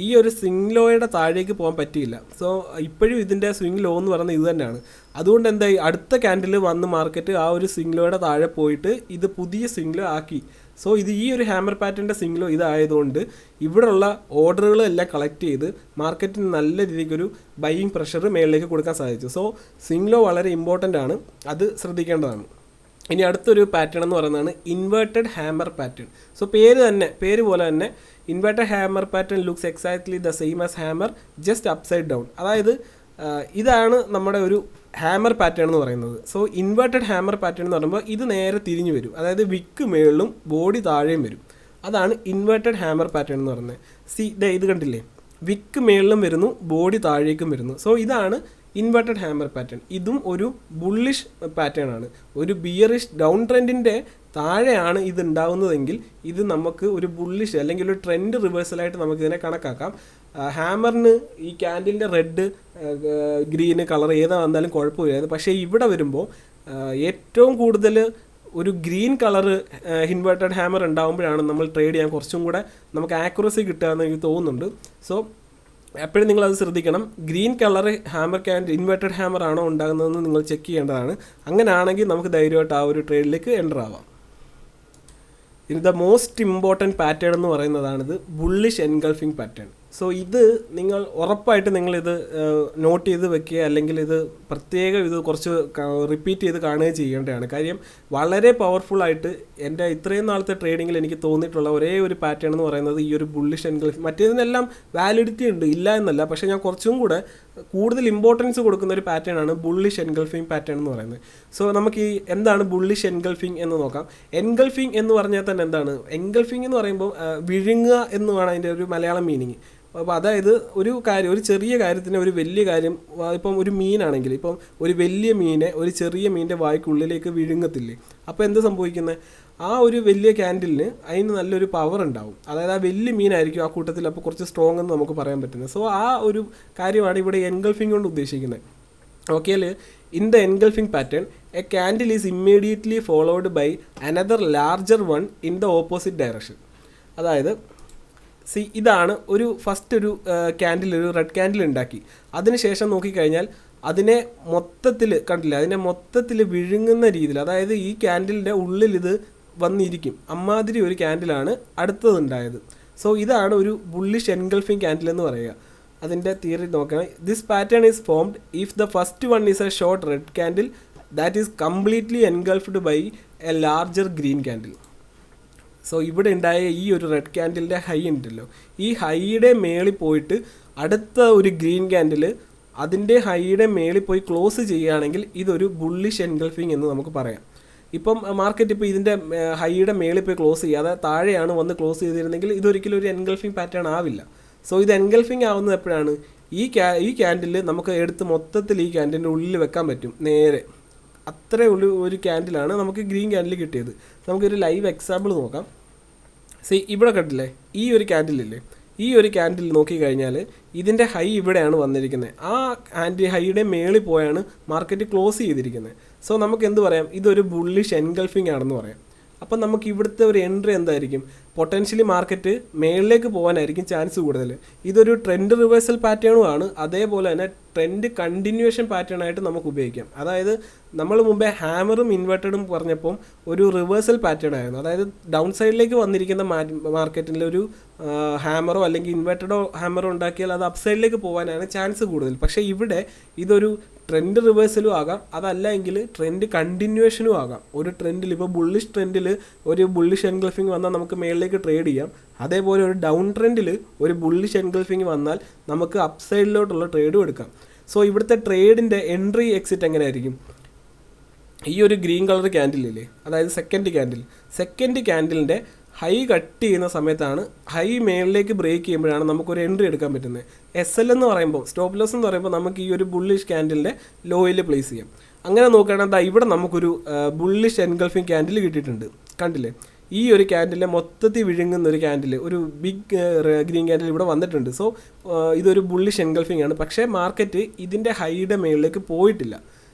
ഈ ഒരു സ്വിങ് ലോയുടെ താഴേക്ക് പോകാൻ പറ്റിയില്ല. സോ ഇപ്പോഴും ഇതിൻ്റെ സ്വിങ് ലോ എന്ന് പറയുന്നത് ഇത് തന്നെയാണ്. അതുകൊണ്ട് എന്തായി, അടുത്ത ക്യാൻഡിൽ വന്ന് മാർക്കറ്റ് ആ ഒരു സ്വിങ് ലോയുടെ താഴെ പോയിട്ട് ഇത് പുതിയ സ്വിങ് ലോ ആക്കി. സോ ഇത് ഈ ഒരു ഹാമർ പാറ്റേണിൻ്റെ സ്വിങ് ലോ ഇതായതുകൊണ്ട് ഇവിടെയുള്ള ഓർഡറുകളെല്ലാം കളക്ട് ചെയ്ത് മാർക്കറ്റിന് നല്ല രീതിക്കൊരു ബൈയിങ് പ്രഷർ മേളിലേക്ക് കൊടുക്കാൻ സാധിച്ചു. സോ സ്വിങ് ലോ വളരെ ഇമ്പോർട്ടൻ്റ് ആണ്, അത് ശ്രദ്ധിക്കേണ്ടതാണ്. ഇനി അടുത്തൊരു പാറ്റേൺ എന്ന് പറയുന്നതാണ് ഇൻവേർട്ടഡ് ഹാമർ പാറ്റേൺ. സോ പേര് പോലെ തന്നെ inverted hammer pattern looks exactly the same as hammer just upside down. അതായത് ഇതാണ് നമ്മുടെ ഒരു ഹാമർ പാറ്റേൺ എന്ന് പറയുന്നത്. സോ ഇൻവേർട്ടഡ് ഹാമർ പാറ്റേൺ എന്ന് പറയുമ്പോൾ ഇത് നേരെ തിരിഞ്ഞു വരും. അതായത് വിക്ക് മേളിലും ബോഡി താഴെയും വരും. അതാണ് ഇൻവേർട്ടഡ് ഹാമർ പാറ്റേൺ എന്ന് പറയുന്നത്. ഇത് കണ്ടില്ലേ, വിക്ക് മേളിലും വരുന്നു, ബോഡി താഴേക്കും വരുന്നു. സോ ഇതാണ് ഇൻവേർട്ടഡ് ഹാമർ പാറ്റേൺ. ഇതും ഒരു ബുള്ളിഷ് പാറ്റേൺ ആണ്. ഒരു ബിയറിഷ് ഡൗൺ ട്രെൻഡിൻ്റെ താഴെയാണ് ഇത് ഉണ്ടാവുന്നതെങ്കിൽ ഇത് നമുക്ക് ഒരു ബുള്ളിഷ് അല്ലെങ്കിൽ ഒരു ട്രെൻഡ് റിവേഴ്സലായിട്ട് നമുക്കിതിനെ കണക്കാക്കാം. ഹാമറിന് ഈ ക്യാൻഡിലിൻ്റെ റെഡ്, ഗ്രീന് കളർ ഏതാ വന്നാലും കുഴപ്പമില്ലായിരുന്നു. പക്ഷേ ഇവിടെ വരുമ്പോൾ ഏറ്റവും കൂടുതൽ ഒരു ഗ്രീൻ കളറ് ഇൻവേർട്ടഡ് ഹാമർ ഉണ്ടാകുമ്പോഴാണ് നമ്മൾ ട്രേഡ് ചെയ്യാൻ കുറച്ചും കൂടെ നമുക്ക് ആക്യുറസി കിട്ടുകയെന്ന് എനിക്ക് തോന്നുന്നുണ്ട്. സോ എപ്പോഴും നിങ്ങളത് ശ്രദ്ധിക്കണം. Green colour hammer inverted hammer ആണോ ഉണ്ടാകുന്നതെന്ന് നിങ്ങൾ ചെക്ക് ചെയ്യേണ്ടതാണ്. അങ്ങനെയാണെങ്കിൽ നമുക്ക് ധൈര്യമായിട്ട് ആ ഒരു ട്രേഡിലേക്ക് എൻ്റർ ആവാം. ഇനി ദ മോസ്റ്റ് ഇമ്പോർട്ടൻറ്റ് പാറ്റേൺ എന്ന് പറയുന്നതാണിത് ബുള്ളിഷ് എൻഗൾഫിംഗ് പാറ്റേൺ. സോ ഇത് നിങ്ങൾ ഉറപ്പായിട്ട് നിങ്ങളിത് നോട്ട് ചെയ്ത് വെക്കുക, അല്ലെങ്കിൽ ഇത് പ്രത്യേകം ഇത് കുറച്ച് റിപ്പീറ്റ് ചെയ്ത് കാണുകയും ചെയ്യേണ്ടതാണ്. കാര്യം വളരെ പവർഫുള്ളായിട്ട് എൻ്റെ ഇത്രയും നാളത്തെ ട്രേഡിങ്ങിൽ എനിക്ക് തോന്നിയിട്ടുള്ള ഒരേ ഒരു പാറ്റേൺ എന്ന് പറയുന്നത് ഈ ഒരു ബുള്ളിഷ് എൻഗൾഫിംഗ്. മറ്റേതിനെല്ലാം വാലിഡിറ്റി ഉണ്ട്, ഇല്ല എന്നല്ല. പക്ഷേ ഞാൻ കുറച്ചും കൂടെ കൂടുതൽ ഇമ്പോർട്ടൻസ് കൊടുക്കുന്ന ഒരു പാറ്റേൺ ആണ് ബുള്ളിഷ് എൻഗൾഫിംഗ് പാറ്റേൺ എന്ന് പറയുന്നത്. സോ നമുക്ക് ഈ എന്താണ് ബുള്ളിഷ് എൻഗൾഫിംഗ് എന്ന് നോക്കാം. എൻഗൾഫിംഗ് എന്ന് പറഞ്ഞാൽ തന്നെ എന്താണ്, എൻഗൾഫിംഗ് എന്ന് പറയുമ്പോൾ വിഴുങ്ങുക എന്നുമാണ് അതിൻ്റെ ഒരു മലയാളം മീനിങ്. അപ്പോൾ അതായത് ഒരു ചെറിയ കാര്യത്തിന് ഒരു വലിയ കാര്യം, ഇപ്പം ഒരു മീനാണെങ്കിൽ ഇപ്പം ഒരു വലിയ മീനെ ഒരു ചെറിയ മീനിൻ്റെ വായ്ക്കുള്ളിലേക്ക് വിഴുങ്ങത്തില്ലേ. അപ്പോൾ എന്ത് സംഭവിക്കുന്നത്, ആ ഒരു വലിയ ക്യാൻഡിലിന് അതിന് നല്ലൊരു പവർ ഉണ്ടാവും. അതായത് ആ വലിയ മീനായിരിക്കും ആ കൂട്ടത്തിൽ അപ്പോൾ കുറച്ച് സ്ട്രോങ് എന്ന് നമുക്ക് പറയാൻ പറ്റുന്നത്. സോ ആ ഒരു കാര്യമാണ് ഇവിടെ എൻഗൾഫിംഗ് കൊണ്ട് ഉദ്ദേശിക്കുന്നത്. Okay, in the engulfing pattern a candle is immediately followed by another larger one in the opposite direction. അതായത് ഇതാണ് ഫസ്റ്റ് ഒരു ക്യാൻഡിൽ, ഒരു റെഡ് ക്യാൻഡിൽ ഉണ്ടാക്കി. അതിനുശേഷം നോക്കിക്കഴിഞ്ഞാൽ അതിനെ മൊത്തത്തിൽ വിഴുങ്ങുന്ന രീതിയിൽ, അതായത് ഈ ക്യാൻഡിലിൻ്റെ ഉള്ളിൽ ഇത് വന്നിരിക്കും. അമ്മാതിരി ഒരു ക്യാൻഡിലാണ് അടുത്തതുണ്ടായത്. സോ ഇതാണ് ഒരു ബുള്ളിഷ് എൻഗൾഫിംഗ് ക്യാൻഡിൽ എന്ന് പറയുക. അതിൻ്റെ തിയറി നോക്കുകയാണെങ്കിൽ this pattern is formed if the first one is a short red candle that is completely engulfed by a larger green candle. So ഇവിടെ ഉണ്ടായ ഈ ഒരു റെഡ് ക്യാൻഡിലിൻ്റെ ഹൈ ഉണ്ടല്ലോ, ഈ ഹൈയുടെ മേളിൽ പോയിട്ട് അടുത്ത ഒരു ഗ്രീൻ ക്യാൻഡിൽ അതിൻ്റെ ഹൈയുടെ മേളിൽ പോയി ക്ലോസ് ചെയ്യുകയാണെങ്കിൽ ഇതൊരു ബുള്ളിഷ് എൻഗൾഫിംഗ് എന്ന് നമുക്ക് പറയാം. ഇപ്പം മാർക്കറ്റ് ഇപ്പോൾ ഇതിൻ്റെ ഹൈയുടെ മേളിൽ പോയി ക്ലോസ് ചെയ്യാതെ താഴെയാണ് വന്ന് ക്ലോസ് ചെയ്തിരുന്നെങ്കിൽ ഇതൊരിക്കലും ഒരു എൻഗൾഫിംഗ് പാറ്റേൺ ആവില്ല. സോ ഇത് എൻഗൾഫിംഗ് ആവുന്നത് എപ്പോഴാണ്, ഈ ക്യാൻഡിൽ നമുക്ക് എടുത്ത് മൊത്തത്തിൽ ഈ ക്യാൻഡിലിൻ്റെ ഉള്ളിൽ വെക്കാൻ പറ്റും നേരെ. അത്രേ ഒരു ക്യാൻഡിലാണ് നമുക്ക് ഗ്രീൻ ക്യാൻഡിൽ കിട്ടിയത്. നമുക്കൊരു ലൈവ് എക്സാമ്പിൾ നോക്കാം. ഇവിടെ കണ്ടില്ലേ, ഈ ഒരു ക്യാൻഡിലില്ലേ, ഈ ഒരു ക്യാൻഡിൽ നോക്കിക്കഴിഞ്ഞാൽ ഇതിൻ്റെ ഹൈ ഇവിടെയാണ് വന്നിരിക്കുന്നത്. ആ ഹൈയുടെ മേളിൽ പോയാണ് മാർക്കറ്റ് ക്ലോസ് ചെയ്തിരിക്കുന്നത്. സോ നമുക്ക് എന്ത് പറയാം, ഇതൊരു ബുള്ളിഷ് എൻഗൾഫിംഗ് ആണെന്ന് പറയാം. അപ്പം നമുക്ക് ഇവിടുത്തെ ഒരു എൻട്രി എന്തായിരിക്കും, പൊട്ടൻഷ്യലി മാർക്കറ്റ് മേളിലേക്ക് പോകാനായിരിക്കും ചാൻസ് കൂടുതൽ. ഇതൊരു ട്രെൻഡ് റിവേഴ്സൽ പാറ്റേണും ആണ്, അതേപോലെ തന്നെ ട്രെൻഡ് കണ്ടിന്യൂവേഷൻ പാറ്റേൺ ആയിട്ട് നമുക്ക് ഉപയോഗിക്കാം. അതായത് നമ്മൾ മുമ്പേ ഹാമറും ഇൻവെർട്ടഡും പറഞ്ഞപ്പം ഒരു റിവേഴ്സൽ പാറ്റേൺ ആയിരുന്നു. അതായത് ഡൗൺ സൈഡിലേക്ക് വന്നിരിക്കുന്ന മാർക്കറ്റിൽ ഒരു ഹാമറോ അല്ലെങ്കിൽ ഇൻവെർട്ടഡോ ഹാമറോ ഉണ്ടാക്കിയാൽ അത് അപ്പ് സൈഡിലേക്ക് പോകാനാണ് ചാൻസ് കൂടുതൽ. പക്ഷേ ഇവിടെ ഇതൊരു ട്രെൻഡ് റിവേഴ്സലും ആകാം, അതല്ല എങ്കിൽ ട്രെൻഡ് കണ്ടിന്യൂവേഷനും ആകാം. ഒരു ട്രെൻഡിൽ ഇപ്പോൾ ബുള്ളിഷ് ട്രെൻഡിൽ ഒരു ബുള്ളിഷ് എൻഗൾഫിംഗ് വന്നാൽ നമുക്ക് മേളിലേക്ക് ട്രേഡ് ചെയ്യാം. അതേപോലെ ഒരു ഡൗൺ ട്രെൻഡിൽ ഒരു ബുള്ളിഷ് എൻഗൾഫിംഗ് വന്നാൽ നമുക്ക് അപ്പ് സൈഡിലോട്ടുള്ള ട്രേഡും എടുക്കാം. സോ ഇവിടുത്തെ ട്രേഡിൻ്റെ എൻട്രി എക്സിറ്റ് എങ്ങനെയായിരിക്കും, ഈ ഒരു ഗ്രീൻ കളർ ക്യാൻഡിലില്ലേ, അതായത് സെക്കൻഡ് ക്യാൻഡിലിൻ്റെ ഹൈ കട്ട് ചെയ്യുന്ന സമയത്താണ്, ഹൈ മേളിലേക്ക് ബ്രേക്ക് ചെയ്യുമ്പോഴാണ് നമുക്കൊരു എൻട്രി എടുക്കാൻ പറ്റുന്നത്. SL എന്ന് പറയുമ്പോൾ, സ്റ്റോപ്പ് ലോസ് എന്ന് പറയുമ്പോൾ നമുക്ക് ഈ ഒരു ബുള്ളിഷ് ക്യാൻഡിലിൻ്റെ ലോയിൽ പ്ലേസ് ചെയ്യാം. അങ്ങനെ നോക്കുകയാണെങ്കിൽ ഇവിടെ നമുക്കൊരു ബുള്ളിഷ് എൻഗൾഫിങ് ക്യാൻഡിൽ കിട്ടിയിട്ടുണ്ട്. കണ്ടില്ലേ, ഈ ഒരു ക്യാൻഡിലെ മൊത്തത്തിൽ വിഴുങ്ങുന്ന ഒരു ക്യാൻഡിൽ, ഒരു ബിഗ് ഗ്രീൻ ക്യാൻഡിൽ ഇവിടെ വന്നിട്ടുണ്ട്. സോ ഇതൊരു ബുള്ളിഷ് എൻഗൾഫിങ് ആണ്. പക്ഷേ മാർക്കറ്റ് ഇതിൻ്റെ ഹൈയുടെ മേളിലേക്ക് പോയിട്ടില്ല.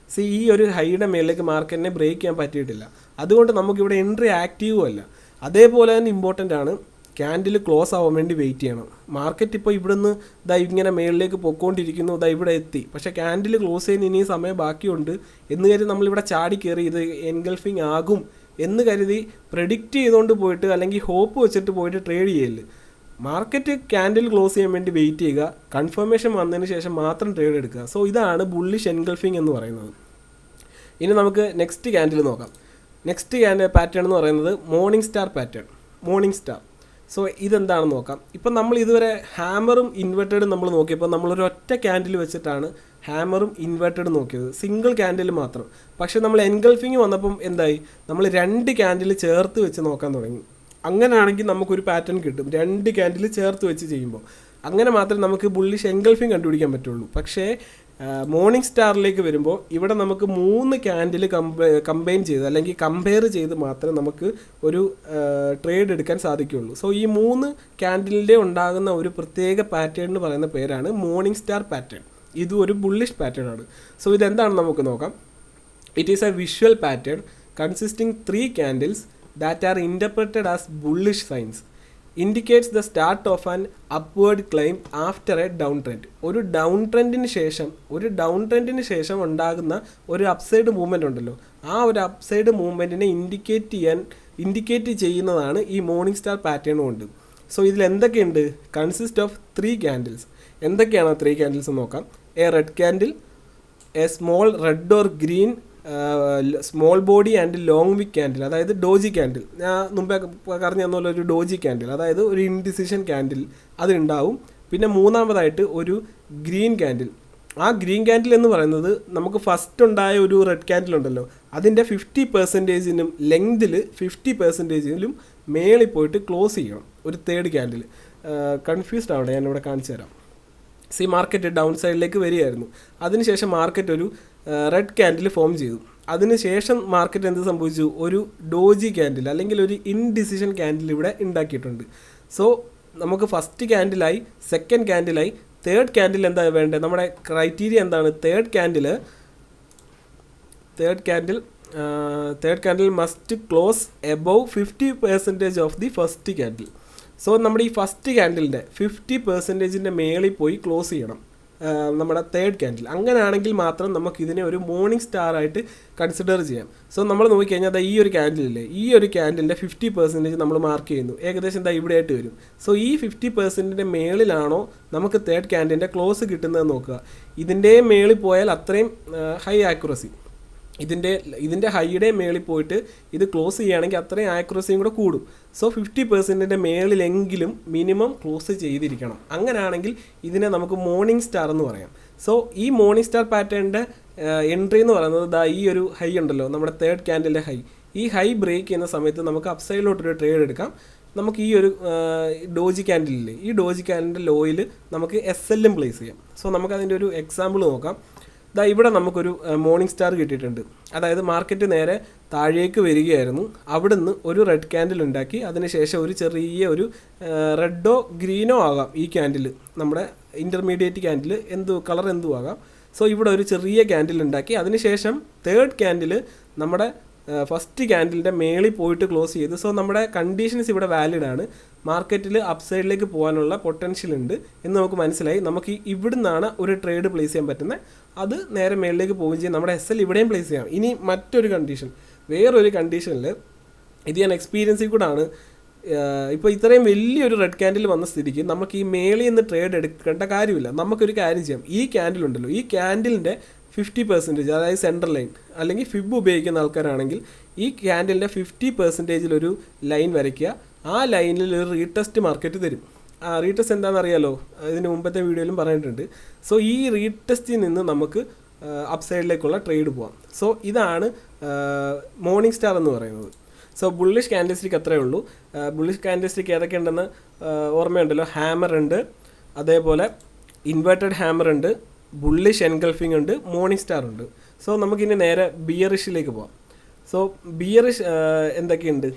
ഈ ഒരു ഹൈയുടെ മേളിലേക്ക് മാർക്കറ്റിനെ ബ്രേക്ക് ചെയ്യാൻ പറ്റിയിട്ടില്ല. അതുകൊണ്ട് നമുക്കിവിടെ എൻട്രി ആക്റ്റീവും അല്ല. അതേപോലെ തന്നെ ഇമ്പോർട്ടൻ്റ് ആണ്, ക്യാൻഡിൽ ക്ലോസ് ആവാൻ വേണ്ടി വെയിറ്റ് ചെയ്യണം. മാർക്കറ്റ് ഇപ്പോൾ ഇവിടുന്ന് ഇങ്ങനെ മേളിലേക്ക് പൊയ്ക്കൊണ്ടിരിക്കുന്നു, ഇവിടെ എത്തി. പക്ഷേ ക്യാൻഡിൽ ക്ലോസ് ചെയ്യുന്ന ഇനി സമയം ബാക്കിയുണ്ട് എന്ന് കരുതി നമ്മളിവിടെ ചാടി കയറി ഇത് എൻഗൾഫിങ് ആകും എന്ന് കരുതി പ്രെഡിക്റ്റ് ചെയ്തുകൊണ്ട് പോയിട്ട് അല്ലെങ്കിൽ ഹോപ്പ് വെച്ചിട്ട് പോയിട്ട് ട്രേഡ് ചെയ്യല്. മാർക്കറ്റ് ക്യാൻഡിൽ ക്ലോസ് ചെയ്യാൻ വേണ്ടി വെയിറ്റ് ചെയ്യുക, കൺഫർമേഷൻ വന്നതിന് ശേഷം മാത്രം ട്രേഡ് എടുക്കുക. സോ ഇതാണ് ബുള്ളിഷ് എൻഗൾഫിങ് എന്ന് പറയുന്നത്. ഇനി നമുക്ക് നെക്സ്റ്റ് ക്യാൻഡിൽ നോക്കാം. നെക്സ്റ്റ് പാറ്റേൺ എന്ന് പറയുന്നത് മോർണിംഗ് സ്റ്റാർ പാറ്റേൺ. സോ ഇതെന്താണെന്ന് നോക്കാം. ഇപ്പം നമ്മൾ ഇതുവരെ ഹാമറും ഇൻവെർട്ടഡും നമ്മൾ നോക്കിയപ്പോൾ നമ്മളൊരു ഒറ്റ ക്യാൻഡിൽ വെച്ചിട്ടാണ് ഹാമറും ഇൻവെർട്ടഡ് നോക്കിയത്, സിംഗിൾ ക്യാൻഡിൽ മാത്രം. പക്ഷേ നമ്മൾ എൻഗൾഫിങ് വന്നപ്പം എന്തായി, നമ്മൾ 2 ക്യാൻഡിൽ ചേർത്ത് വെച്ച് നോക്കാൻ തുടങ്ങി. അങ്ങനെയാണെങ്കിൽ നമുക്കൊരു പാറ്റേൺ കിട്ടും, 2 ക്യാൻഡിൽ ചേർത്ത് വെച്ച് ചെയ്യുമ്പോൾ. അങ്ങനെ മാത്രമേ നമുക്ക് ബുള്ളിഷ് എൻഗൾഫിങ് കണ്ടുപിടിക്കാൻ പറ്റുള്ളൂ. പക്ഷേ മോർണിംഗ് സ്റ്റാറിലേക്ക് വരുമ്പോൾ ഇവിടെ നമുക്ക് 3 ക്യാൻഡിൽ കമ്പൈൻ ചെയ്ത് അല്ലെങ്കിൽ കമ്പയർ ചെയ്ത് മാത്രമേ നമുക്ക് ഒരു ട്രേഡ് എടുക്കാൻ സാധിക്കുകയുള്ളൂ. സോ ഈ 3 ക്യാൻഡിലിൻ്റെ ഉണ്ടാകുന്ന ഒരു പ്രത്യേക പാറ്റേൺ എന്ന് പറയുന്ന പേരാണ് മോർണിംഗ് സ്റ്റാർ പാറ്റേൺ. ഇതും ഒരു ബുള്ളിഷ് പാറ്റേൺ ആണ്. സോ ഇതെന്താണെന്ന് നമുക്ക് നോക്കാം. It is A visual pattern consisting 3 candles that are interpreted as bullish signs. Indicates the start of an upward climb after a downtrend. ഒരു ഡൗൺ ട്രെൻഡിന് ശേഷം ഉണ്ടാകുന്ന ഒരു അപ്സൈഡ് മൂവ്മെൻ്റ് ഉണ്ടല്ലോ, ആ ഒരു അപ്സൈഡ് മൂവ്മെൻറ്റിനെ ഇൻഡിക്കേറ്റ് ചെയ്യുന്നതാണ് ഈ മോർണിംഗ് സ്റ്റാർ പാറ്റേൺ കൊണ്ട്. സോ ഇതിൽ എന്തൊക്കെയുണ്ട്? Consist of 3 candles. എന്തൊക്കെയാണ് 3 candles നോക്കാം. A red candle, a small red or green small body and long wick candle, അതായത് ഡോജി ക്യാൻഡിൽ. ഞാൻ മുമ്പേ പറഞ്ഞു തന്നപോലെ ഒരു ഡോജി ക്യാൻഡിൽ, അതായത് ഒരു ഇൻഡിസിഷൻ ക്യാൻഡിൽ അത് ഉണ്ടാവും. പിന്നെ മൂന്നാമതായിട്ട് ഒരു ഗ്രീൻ ക്യാൻഡിൽ. ആ ഗ്രീൻ ക്യാൻഡിൽ എന്ന് പറയുന്നത് നമുക്ക് ഫസ്റ്റ് ഉണ്ടായ ഒരു റെഡ് ക്യാൻഡിൽ ഉണ്ടല്ലോ, അതിൻ്റെ 50%-നും ലെങ്തിൽ 50%-നും മേളിൽ പോയിട്ട് ക്ലോസ് ചെയ്യണം ഒരു തേർഡ് ക്യാൻഡിൽ. കൺഫ്യൂസ്ഡ് ആവട്ടെ, ഞാനിവിടെ കാണിച്ചു തരാം. മാർക്കറ്റ് ഡൗൺ സൈഡിലേക്ക് വരികയായിരുന്നു. അതിനുശേഷം മാർക്കറ്റ് ഒരു റെഡ് ക്യാൻഡിൽ ഫോം ചെയ്തു. അതിനുശേഷം മാർക്കറ്റ് എന്ത് സംഭവിച്ചു? ഒരു ഡോജി ക്യാൻഡിൽ അല്ലെങ്കിൽ ഒരു ഇൻഡിസിഷൻ ക്യാൻഡിൽ ഇവിടെ ഉണ്ടാക്കിയിട്ടുണ്ട്. സോ നമുക്ക് ഫസ്റ്റ് ക്യാൻഡിലായി, സെക്കൻഡ് ക്യാൻഡിലായി, തേർഡ് ക്യാൻഡിൽ എന്താ വേണ്ടത്? നമ്മുടെ ക്രൈറ്റീരിയ എന്താണ്? Third candle must close above 50% of the first candle. So നമ്മുടെ ഈ ഫസ്റ്റ് ക്യാൻഡിലിൻ്റെ 50%-ൻ്റെ മേളിൽ പോയി ക്ലോസ് ചെയ്യണം നമ്മുടെ തേർഡ് ക്യാൻഡിൽ. അങ്ങനെയാണെങ്കിൽ മാത്രം നമുക്കിതിനെ ഒരു മോർണിംഗ് സ്റ്റാർ ആയിട്ട് കൺസിഡർ ചെയ്യാം. സോ നമ്മൾ നോക്കിക്കഴിഞ്ഞാൽ ഈ ഒരു ക്യാൻഡിലില്ലേ, ഈ ഒരു ക്യാൻഡിലിൻ്റെ 50% നമ്മൾ മാർക്ക് ചെയ്യുന്നു. ഏകദേശം ഇവിടെയായിട്ട് വരും. സോ ഈ 50%-ൻ്റെ മേളിലാണോ നമുക്ക് തേർഡ് ക്യാൻഡിലിൻ്റെ ക്ലോസ് കിട്ടുന്നത് നോക്കുക. ഇതിൻ്റെ മേളിൽ പോയാൽ അത്രയും ഹൈ ആക്യുറസി, ഇതിൻ്റെ ഹൈയുടെ മേളിൽ പോയിട്ട് ഇത് ക്ലോസ് ചെയ്യുകയാണെങ്കിൽ അത്രയും ആക്യുറസിയും കൂടെ കൂടും. സോ 50%-ൻ്റെ മേളിലെങ്കിലും മിനിമം ക്ലോസ് ചെയ്തിരിക്കണം. അങ്ങനെയാണെങ്കിൽ ഇതിനെ നമുക്ക് മോർണിംഗ് സ്റ്റാർ എന്ന് പറയാം. സോ ഈ മോർണിംഗ് സ്റ്റാർ പാറ്റേണിൻ്റെ എൻട്രി എന്ന് പറയുന്നത് ഈ ഒരു ഹൈ ഉണ്ടല്ലോ, നമ്മുടെ തേർഡ് ക്യാൻഡിലെ ഹൈ. ഈ ഹൈ ബ്രേക്ക് ചെയ്യുന്ന സമയത്ത് നമുക്ക് അപ്സൈഡിലോട്ടൊരു ട്രേഡ് എടുക്കാം. നമുക്ക് ഈ ഒരു ഡോജി ക്യാൻഡിലില്ലേ, ഈ ഡോജി ക്യാൻഡിൻ്റെ ലോയിൽ നമുക്ക് SL പ്ലേസ് ചെയ്യാം. സോ നമുക്കതിൻ്റെ ഒരു എക്സാമ്പിൾ നോക്കാം. ഇവിടെ നമുക്കൊരു മോർണിംഗ് സ്റ്റാർ കിട്ടിയിട്ടുണ്ട്. അതായത് മാർക്കറ്റ് നേരെ താഴേക്ക് വരികയായിരുന്നു, അവിടുന്ന് ഒരു റെഡ് ക്യാൻഡിൽ ഉണ്ടാക്കി, അതിനുശേഷം ഒരു ചെറിയ ഒരു റെഡോ ഗ്രീനോ ആകാം ഈ ക്യാൻഡിൽ, നമ്മുടെ ഇൻ്റർമീഡിയറ്റ് ക്യാൻഡിൽ കളർ എന്തും ആകാം. സോ ഇവിടെ ഒരു ചെറിയ ക്യാൻഡിൽ ഉണ്ടാക്കി, അതിനുശേഷം തേർഡ് ക്യാൻഡിൽ നമ്മുടെ ഫസ്റ്റ് ക്യാൻഡിലിൻ്റെ മേളിൽ പോയിട്ട് ക്ലോസ് ചെയ്തു. സോ നമ്മുടെ കണ്ടീഷൻസ് ഇവിടെ വാലിഡ് ആണ്. മാർക്കറ്റിൽ അപ്സൈഡിലേക്ക് പോകാനുള്ള പൊട്ടൻഷ്യൽ ഉണ്ട് എന്ന് നമുക്ക് മനസ്സിലായി. നമുക്ക് ഇവിടുന്നാണ് ഒരു ട്രേഡ് പ്ലേസ് ചെയ്യാൻ പറ്റുന്നത്. അത് നേരെ മേളിലേക്ക് പോവുകയും ചെയ്യും. നമ്മുടെ SL ഇവിടെയും പ്ലേസ് ചെയ്യാം. ഇനി മറ്റൊരു കണ്ടീഷൻ, വേറൊരു കണ്ടീഷനിൽ, ഇത് ഞാൻ എക്സ്പീരിയൻസിൽ കൂടാണ്. ഇപ്പോൾ ഇത്രയും വലിയൊരു റെഡ് ക്യാൻഡിൽ വന്ന സ്ഥിതിക്ക് നമുക്ക് ഈ മേളിൽ നിന്ന് ട്രേഡ് എടുക്കേണ്ട കാര്യമില്ല. നമുക്കൊരു കാര്യം ചെയ്യാം. ഈ ക്യാൻഡിൽ ഉണ്ടല്ലോ, ഈ ക്യാൻഡിലിൻ്റെ 50%, അതായത് സെൻട്രൽ ലൈൻ അല്ലെങ്കിൽ ഫിബ് ഉപയോഗിക്കുന്ന ആൾക്കാരാണെങ്കിൽ ഈ ക്യാൻഡിലിൻ്റെ 50%-ൽ ലൈൻ വരയ്ക്കുക. ആ ലൈനിൽ ഒരു റീടെസ്റ്റ് മാർക്കറ്റ് തരും. ആ റീടെസ്റ്റ് എന്താണെന്ന് അറിയാലോ, ഇതിന് മുമ്പത്തെ വീഡിയോയിലും പറഞ്ഞിട്ടുണ്ട്. സോ ഈ റീടെസ്റ്റിൽ നിന്ന് നമുക്ക് അപ്സൈഡിലേക്കുള്ള ട്രേഡ് പോകാം. സോ ഇതാണ് മോർണിംഗ് സ്റ്റാർ എന്ന് പറയുന്നത്. സോ ബുള്ളിഷ് ക്യാൻഡിൽ സ്റ്റിക്ക് അത്രയേ ഉള്ളൂ. ബുള്ളിഷ് ക്യാൻഡിൽ സ്റ്റിക്ക് ഏതൊക്കെ ഉണ്ടെന്ന് ഓർമ്മയുണ്ടല്ലോ. ഹാമർ ഉണ്ട്, അതേപോലെ ഇൻവേർട്ടഡ് ഹാമർ ഉണ്ട്, ബുള്ളിഷ് എൻഗൾഫിംഗ് ഉണ്ട്, മോർണിംഗ് സ്റ്റാർ ഉണ്ട്. സോ നമുക്കിനി നേരെ ബിയറിഷിലേക്ക് പോവാം. സോ ബിയറിഷ് എന്തൊക്കെയുണ്ട്?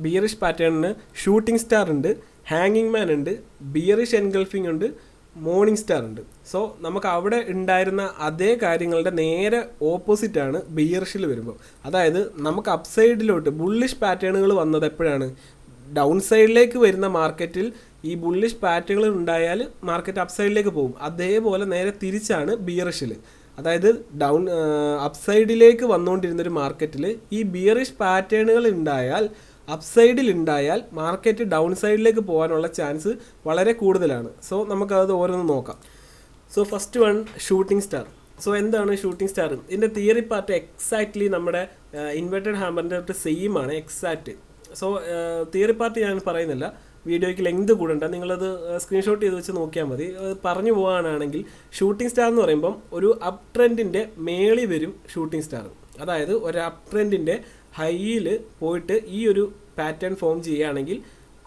ബിയറിഷ് പാറ്റേണിന് ഷൂട്ടിംഗ് സ്റ്റാർ ഉണ്ട്, ഹാങ്ങിങ് മാൻ ഉണ്ട്, ബിയറിഷ് എൻഗൾഫിംഗ് ഉണ്ട്, മോർണിംഗ് സ്റ്റാർ ഉണ്ട്. സോ നമുക്ക് അവിടെ ഉണ്ടായിരുന്ന അതേ കാര്യങ്ങളുടെ നേരെ ഓപ്പോസിറ്റാണ് ബിയറിഷിൽ വരുമ്പോൾ. അതായത് നമുക്ക് അപ്സൈഡിലോട്ട് ബുള്ളിഷ് പാറ്റേണുകൾ വന്നത് എപ്പോഴാണ്? ഡൗൺ സൈഡിലേക്ക് വരുന്ന മാർക്കറ്റിൽ ഈ ബുള്ളിഷ് പാറ്റേണുകൾ ഉണ്ടായാൽ മാർക്കറ്റ് അപ്സൈഡിലേക്ക് പോകും. അതേപോലെ നേരെ തിരിച്ചാണ് ബിയറിഷിൽ. അതായത് അപ്സൈഡിലേക്ക് വന്നുകൊണ്ടിരുന്നൊരു മാർക്കറ്റിൽ ഈ ബിയറിഷ് പാറ്റേണുകൾ ഉണ്ടായാൽ, അപ്സൈഡിൽ ഉണ്ടായാൽ മാർക്കറ്റ് ഡൗൺ സൈഡിലേക്ക് പോകാനുള്ള ചാൻസ് വളരെ കൂടുതലാണ്. സോ നമുക്കത് ഓരോന്ന് നോക്കാം. So first one, shooting star. So എന്താണ് ഷൂട്ടിംഗ് സ്റ്റാർ? ഇതിൻ്റെ തിയറി പാർട്ട് എക്സാക്ട്ലി നമ്മുടെ ഇൻവെർട്ടഡ് ഹാമറിൻ്റെ തൊട്ട് സെയിം ആണ്, എക്സാക്റ്റ്. സോ തിയറി പാർട്ട് ഞാൻ പറയുന്നില്ല, വീഡിയോയ്ക്ക് ലെങ്ത് കൂടണ്ട, നിങ്ങളത് സ്ക്രീൻഷോട്ട് ചെയ്ത് വെച്ച് നോക്കിയാൽ മതി. പറഞ്ഞു പോകാനാണെങ്കിൽ ഷൂട്ടിംഗ് സ്റ്റാർ എന്ന് പറയുമ്പം ഒരു അപ് ട്രെൻഡിൻ്റെ മേളിൽ വരും ഷൂട്ടിംഗ് സ്റ്റാർ. അതായത് ഒരു അപ് ട്രെൻഡിൻ്റെ ഹൈയിൽ പോയിട്ട് ഈ ഒരു പാറ്റേൺ ഫോം ചെയ്യുകയാണെങ്കിൽ,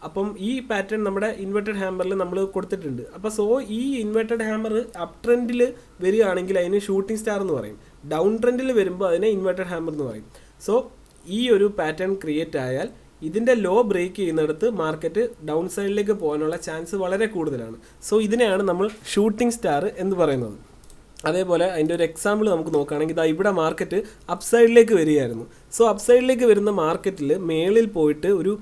അപ്പം ഈ പാറ്റേൺ നമ്മുടെ ഇൻവെർട്ടഡ് ഹാമറിൽ നമ്മൾ കൊടുത്തിട്ടുണ്ട്. അപ്പോൾ സോ ഈ ഇൻവെർട്ടഡ് ഹാമർ അപ് ട്രെൻഡിൽ വരികയാണെങ്കിൽ അതിന് ഷൂട്ടിംഗ് സ്റ്റാർ എന്ന് പറയും. ഡൗൺ ട്രെൻഡിൽ വരുമ്പോൾ അതിനെ ഇൻവെർട്ടഡ് ഹാമർ എന്ന് പറയും. സോ ഈ ഒരു പാറ്റേൺ ക്രിയേറ്റ് ആയാൽ ഇതിൻ്റെ ലോ ബ്രേക്ക് ചെയ്യുന്നിടത്ത് മാർക്കറ്റ് ഡൗൺ സൈഡിലേക്ക് പോകാനുള്ള ചാൻസ് വളരെ കൂടുതലാണ്. സോ ഇതിനെയാണ് നമ്മൾ ഷൂട്ടിംഗ് സ്റ്റാർ എന്ന് പറയുന്നത്. അതേപോലെ അതിൻ്റെ ഒരു എക്സാമ്പിൾ നമുക്ക് നോക്കുകയാണെങ്കിൽ, ഇവിടെ മാർക്കറ്റ് അപ്സൈഡിലേക്ക് വരികയായിരുന്നു. സോ അപ്സൈഡിലേക്ക് വരുന്ന മാർക്കറ്റിൽ മേളിൽ പോയിട്ട് ഒരു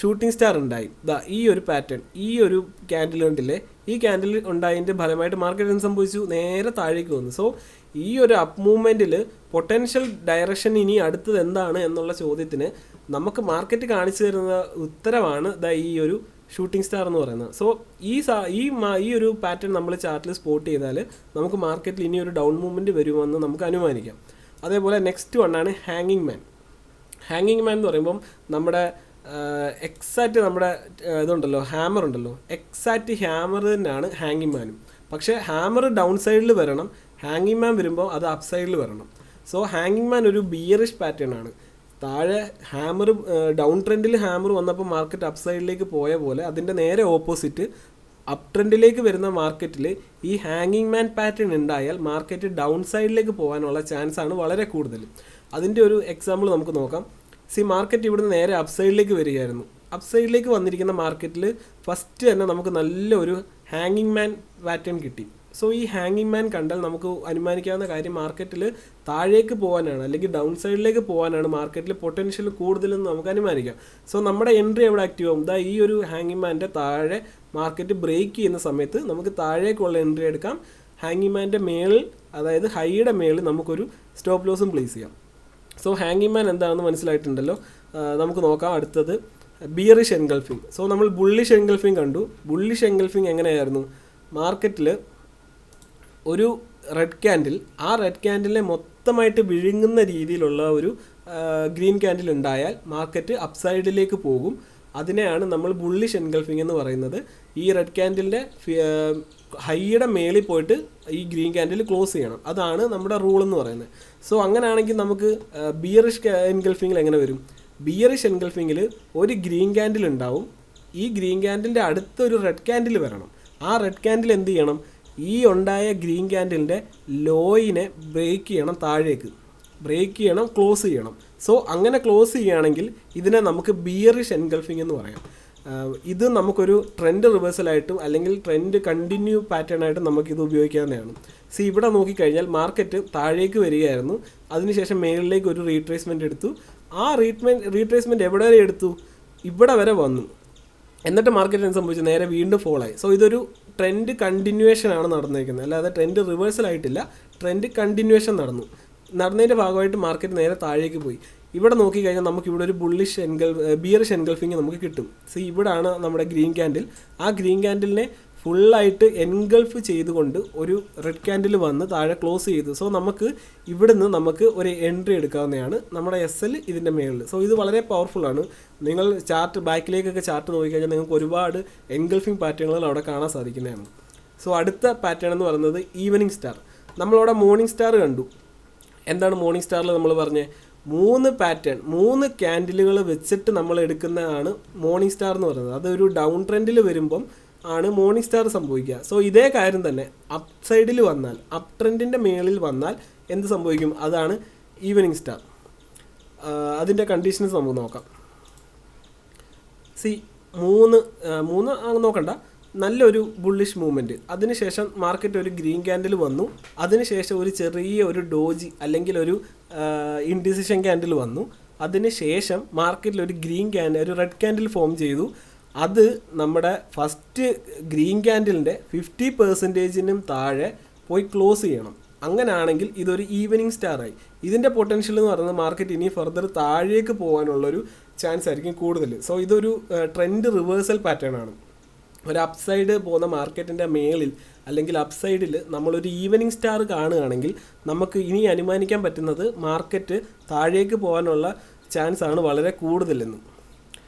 ഷൂട്ടിംഗ് സ്റ്റാർ ഉണ്ടായി. ഈ ഒരു പാറ്റേൺ, ഈ ഒരു ക്യാൻഡിൽ കണ്ടില്ലേ, ഈ ക്യാൻഡിൽ ഉണ്ടായതിൻ്റെ ഫലമായിട്ട് മാർക്കറ്റ് എന്ത് സംഭവിച്ചു? നേരെ താഴേക്ക് വന്നു. സോ ഈ ഒരു അപ്പ് മൂവ്മെൻറ്റിൽ പൊട്ടൻഷ്യൽ ഡയറക്ഷൻ ഇനി അടുത്തത് എന്താണ് എന്നുള്ള ചോദ്യത്തിന് നമുക്ക് മാർക്കറ്റ് കാണിച്ചു തരുന്ന ഉത്തരവാണ് ഈ ഒരു ഷൂട്ടിംഗ് സ്റ്റാർ എന്ന് പറയുന്നത്. സോ ഈ ഒരു പാറ്റേൺ നമ്മൾ ചാർട്ടിൽ സ്പോട്ട് ചെയ്താൽ നമുക്ക് മാർക്കറ്റിൽ ഇനി ഒരു ഡൗൺ മൂവ്മെൻറ്റ് വരുമെന്ന് നമുക്ക് അനുമാനിക്കാം. അതേപോലെ നെക്സ്റ്റ് വണ്ണാണ് ഹാങ്ങിങ് മാൻ. ഹാങ്ങിങ് മാൻ എന്ന് പറയുമ്പം നമ്മുടെ എക്സാക്റ്റ് നമ്മുടെ ഇതുണ്ടല്ലോ, ഹാമർ ഉണ്ടല്ലോ, എക്സാക്റ്റ് ഹാമർ തന്നെയാണ് ഹാങ്ങിങ് മാനും. പക്ഷേ ഹാമർ ഡൗൺ സൈഡിൽ വരണം, ഹാങ്ങിങ് മാൻ വരുമ്പോൾ അത് അപ്പ് സൈഡിൽ വരണം. സോ ഹാങ്ങിങ് മാൻ ഒരു ബിയറിഷ് പാറ്റേൺ ആണ്. താഴെ ഹാമർ ഡൗൺ ട്രെൻഡിൽ ഹാമർ വന്നപ്പോൾ മാർക്കറ്റ് അപ്പ് സൈഡിലേക്ക് പോയ പോലെ അതിൻ്റെ നേരെ ഓപ്പോസിറ്റ് അപ്പ് ട്രെൻഡിലേക്ക് വരുന്ന മാർക്കറ്റിൽ ഈ ഹാങ്ങിങ് മാൻ പാറ്റേൺ ഉണ്ടായാൽ മാർക്കറ്റ് ഡൗൺ സൈഡിലേക്ക് പോകാനുള്ള ചാൻസാണ് വളരെ കൂടുതൽ. അതിൻ്റെ ഒരു എക്സാമ്പിൾ നമുക്ക് നോക്കാം. മാർക്കറ്റ് ഇവിടുന്ന് നേരെ അപ്പ് സൈഡിലേക്ക് വരികയായിരുന്നു. അപ്പ് സൈഡിലേക്ക് വന്നിരിക്കുന്ന മാർക്കറ്റിൽ ഫസ്റ്റ് തന്നെ നമുക്ക് നല്ലൊരു ഹാങ്ങിങ് മാൻ പാറ്റേൺ കിട്ടി. സോ ഈ ഹാങ്ങിങ് മാൻ കണ്ടാൽ നമുക്ക് അനുമാനിക്കാവുന്ന കാര്യം മാർക്കറ്റിൽ താഴേക്ക് പോകാനാണ്, അല്ലെങ്കിൽ ഡൗൺ സൈഡിലേക്ക് പോകാനാണ് മാർക്കറ്റിൽ പൊട്ടൻഷ്യൽ കൂടുതലെന്ന് നമുക്ക് അനുമാനിക്കാം. സോ നമ്മുടെ എൻട്രി എവിടെ ആക്റ്റീവ് ആവും? ഈ ഒരു ഹാങ്ങിങ് മാൻ്റെ താഴെ മാർക്കറ്റ് ബ്രേക്ക് ചെയ്യുന്ന സമയത്ത് നമുക്ക് താഴേക്കുള്ള എൻട്രി എടുക്കാം. ഹാങ്ങിങ് മാൻ്റെ മേളിൽ, അതായത് ഹൈയുടെ മേളിൽ നമുക്കൊരു സ്റ്റോപ്പ് ലോസും പ്ലേസ് ചെയ്യാം. സോ ഹാങ്ങിങ് മാൻ എന്താണെന്ന് മനസ്സിലായിട്ടുണ്ടല്ലോ. നമുക്ക് നോക്കാം അടുത്തത് ബിയറിഷ് എൻഗൾഫിംഗ്. സോ നമ്മൾ ബുള്ളിഷ് എൻഗൾഫിംഗ് കണ്ടു. ബുള്ളിഷ് എൻഗൾഫിംഗ് എങ്ങനെയായിരുന്നു? മാർക്കറ്റിൽ ഒരു റെഡ് ക്യാൻഡിൽ, ആ റെഡ് ക്യാൻഡിലിനെ മൊത്തമായിട്ട് വിഴുങ്ങുന്ന രീതിയിലുള്ള ഒരു ഗ്രീൻ ക്യാൻഡിൽ ഉണ്ടായാൽ മാർക്കറ്റ് അപ്സൈഡിലേക്ക് പോകും. അതിനെയാണ് നമ്മൾ ബുള്ളിഷ് എൻഗൾഫിംഗ് എന്ന് പറയുന്നത്. ഈ റെഡ് ക്യാൻഡിലിൻ്റെ ഹൈയുടെ മേളിൽ പോയിട്ട് ഈ ഗ്രീൻ ക്യാൻഡിൽ ക്ലോസ് ചെയ്യണം. അതാണ് നമ്മുടെ റൂൾ എന്ന് പറയുന്നത്. സോ അങ്ങനെയാണെങ്കിൽ നമുക്ക് ബിയറിഷ് എൻഗൾഫിങ്ങിൽ എങ്ങനെ വരും? ബിയറിഷ് എൻഗൾഫിങ്ങിൽ ഒരു ഗ്രീൻ ക്യാൻഡിൽ ഉണ്ടാവും. ഈ ഗ്രീൻ ക്യാൻഡിലിൻ്റെ അടുത്തൊരു റെഡ് ക്യാൻഡിൽ വരണം. ആ റെഡ് ക്യാൻഡിൽ എന്ത് ചെയ്യണം? ഈ ഉണ്ടായ ഗ്രീൻ ക്യാൻഡിലിൻ്റെ ലോയിനെ ബ്രേക്ക് ചെയ്യണം, താഴേക്ക് ബ്രേക്ക് ചെയ്യണം, ക്ലോസ് ചെയ്യണം. സോ അങ്ങനെ ക്ലോസ് ചെയ്യുകയാണെങ്കിൽ ഇതിനെ നമുക്ക് ബിയറിഷ് എൻഗൾഫിംഗ് എന്ന് പറയാം. ഇത് നമുക്കൊരു ട്രെൻഡ് റിവേഴ്സലായിട്ടും അല്ലെങ്കിൽ ട്രെൻഡ് കണ്ടിന്യൂ പാറ്റേൺ ആയിട്ടും നമുക്കിത് ഉപയോഗിക്കാവുന്നതാണ്. ഇവിടെ നോക്കിക്കഴിഞ്ഞാൽ മാർക്കറ്റ് താഴേക്ക് വരികയായിരുന്നു, അതിനുശേഷം മേളിലേക്ക് ഒരു റീട്രേസ്മെൻറ്റ് എടുത്തു. ആ റീട്രേസ്മെൻറ്റ് എവിടെ വരെ എടുത്തു? ഇവിടെ വരെ വന്നു. എന്നിട്ട് മാർക്കറ്റ് എന്ത് സംഭവിച്ചു? നേരെ വീണ്ടും ഫോളായി. സോ ഇതൊരു ട്രെൻഡ് കണ്ടിന്യൂവേഷൻ ആണ് നടന്നിരിക്കുന്നത്, അല്ലാതെ ട്രെൻഡ് റിവേഴ്സലായിട്ടില്ല. ട്രെൻഡ് കണ്ടിന്യൂവേഷൻ നടന്നതിൻ്റെ ഭാഗമായിട്ട് മാർക്കറ്റ് നേരെ താഴേക്ക് പോയി. ഇവിടെ നോക്കിക്കഴിഞ്ഞാൽ നമുക്കിവിടെ ഒരു ബിയറിഷ് എൻഗൾഫിങ് നമുക്ക് കിട്ടും. ഇവിടാണ് നമ്മുടെ ഗ്രീൻ ക്യാൻഡിൽ. ആ ഗ്രീൻ ക്യാൻഡിലിനെ ഫുള്ളായിട്ട് എൻഗൾഫ് ചെയ്തുകൊണ്ട് ഒരു റെഡ് ക്യാൻഡിൽ വന്ന് താഴെ ക്ലോസ് ചെയ്തു. സോ നമുക്ക് ഇവിടുന്ന് നമുക്ക് ഒരു എൻട്രി എടുക്കാവുന്നതാണ്, നമ്മുടെ SL ഇതിൻ്റെ മേളിൽ. സോ ഇത് വളരെ പവർഫുള്ളാണ്. നിങ്ങൾ ബാക്കിലേക്കൊക്കെ ചാർട്ട് നോക്കിക്കഴിഞ്ഞാൽ നിങ്ങൾക്ക് ഒരുപാട് എൻഗൾഫിംഗ് പാറ്റേണുകൾ അവിടെ കാണാൻ സാധിക്കുന്നതാണ്. സോ അടുത്ത പാറ്റേൺ എന്ന് പറയുന്നത് ഈവനിങ് സ്റ്റാർ. നമ്മളവിടെ മോർണിംഗ് സ്റ്റാർ കണ്ടു. എന്താണ് മോർണിംഗ് സ്റ്റാറിൽ നമ്മൾ പറഞ്ഞത്, 3 ക്യാൻഡിലുകൾ വെച്ചിട്ട് നമ്മൾ എടുക്കുന്നതാണ് മോർണിംഗ് സ്റ്റാർ എന്ന് പറയുന്നത്. അതൊരു ഡൗൺ ട്രെൻഡിൽ വരുമ്പം ആണ് മോർണിംഗ് സ്റ്റാർ സംഭവിക്കുക. സോ ഇതേ കാര്യം തന്നെ അപ്പ് സൈഡിൽ വന്നാൽ, അപ്പ് ട്രെൻഡിൻ്റെ മേളിൽ വന്നാൽ എന്ത് സംഭവിക്കും, അതാണ് ഈവനിങ് സ്റ്റാർ. അതിൻ്റെ കണ്ടീഷൻസ് നമുക്ക് നോക്കാം. മൂന്ന് നോക്കണ്ട, നല്ലൊരു ബുള്ളിഷ് മൂവ്മെൻറ്റ്, അതിനുശേഷം മാർക്കറ്റ് ഒരു ഗ്രീൻ ക്യാൻഡിൽ വന്നു, അതിനുശേഷം ഒരു ചെറിയ ഒരു ഡോജി അല്ലെങ്കിൽ ഒരു ഇൻഡിസിഷൻ ക്യാൻഡിൽ വന്നു, അതിനുശേഷം മാർക്കറ്റിൽ ഒരു ഒരു റെഡ് ക്യാൻഡിൽ ഫോം ചെയ്തു. അത് നമ്മുടെ ഫസ്റ്റ് ഗ്രീൻ ക്യാൻഡിലിൻ്റെ 50% താഴെ പോയി ക്ലോസ് ചെയ്യണം. അങ്ങനെയാണെങ്കിൽ ഇതൊരു ഈവനിങ് സ്റ്റാറായി. ഇതിൻ്റെ പൊട്ടൻഷ്യൽ എന്ന് പറയുന്നത് മാർക്കറ്റ് ഇനി ഫർദർ താഴേക്ക് പോകാനുള്ളൊരു ചാൻസ് ആയിരിക്കും കൂടുതൽ. സോ ഇതൊരു ട്രെൻഡ് റിവേഴ്സൽ പാറ്റേൺ ആണ്. ഒരു അപ്സൈഡ് പോകുന്ന മാർക്കറ്റിൻ്റെ മേളിൽ അല്ലെങ്കിൽ അപ്സൈഡിൽ നമ്മളൊരു ഈവനിങ് സ്റ്റാർ കാണുകയാണെങ്കിൽ നമുക്ക് ഇനി അനുമാനിക്കാൻ പറ്റുന്നത് മാർക്കറ്റ് താഴേക്ക് പോകാനുള്ള ചാൻസ് ആണ് വളരെ കൂടുതലെന്നും.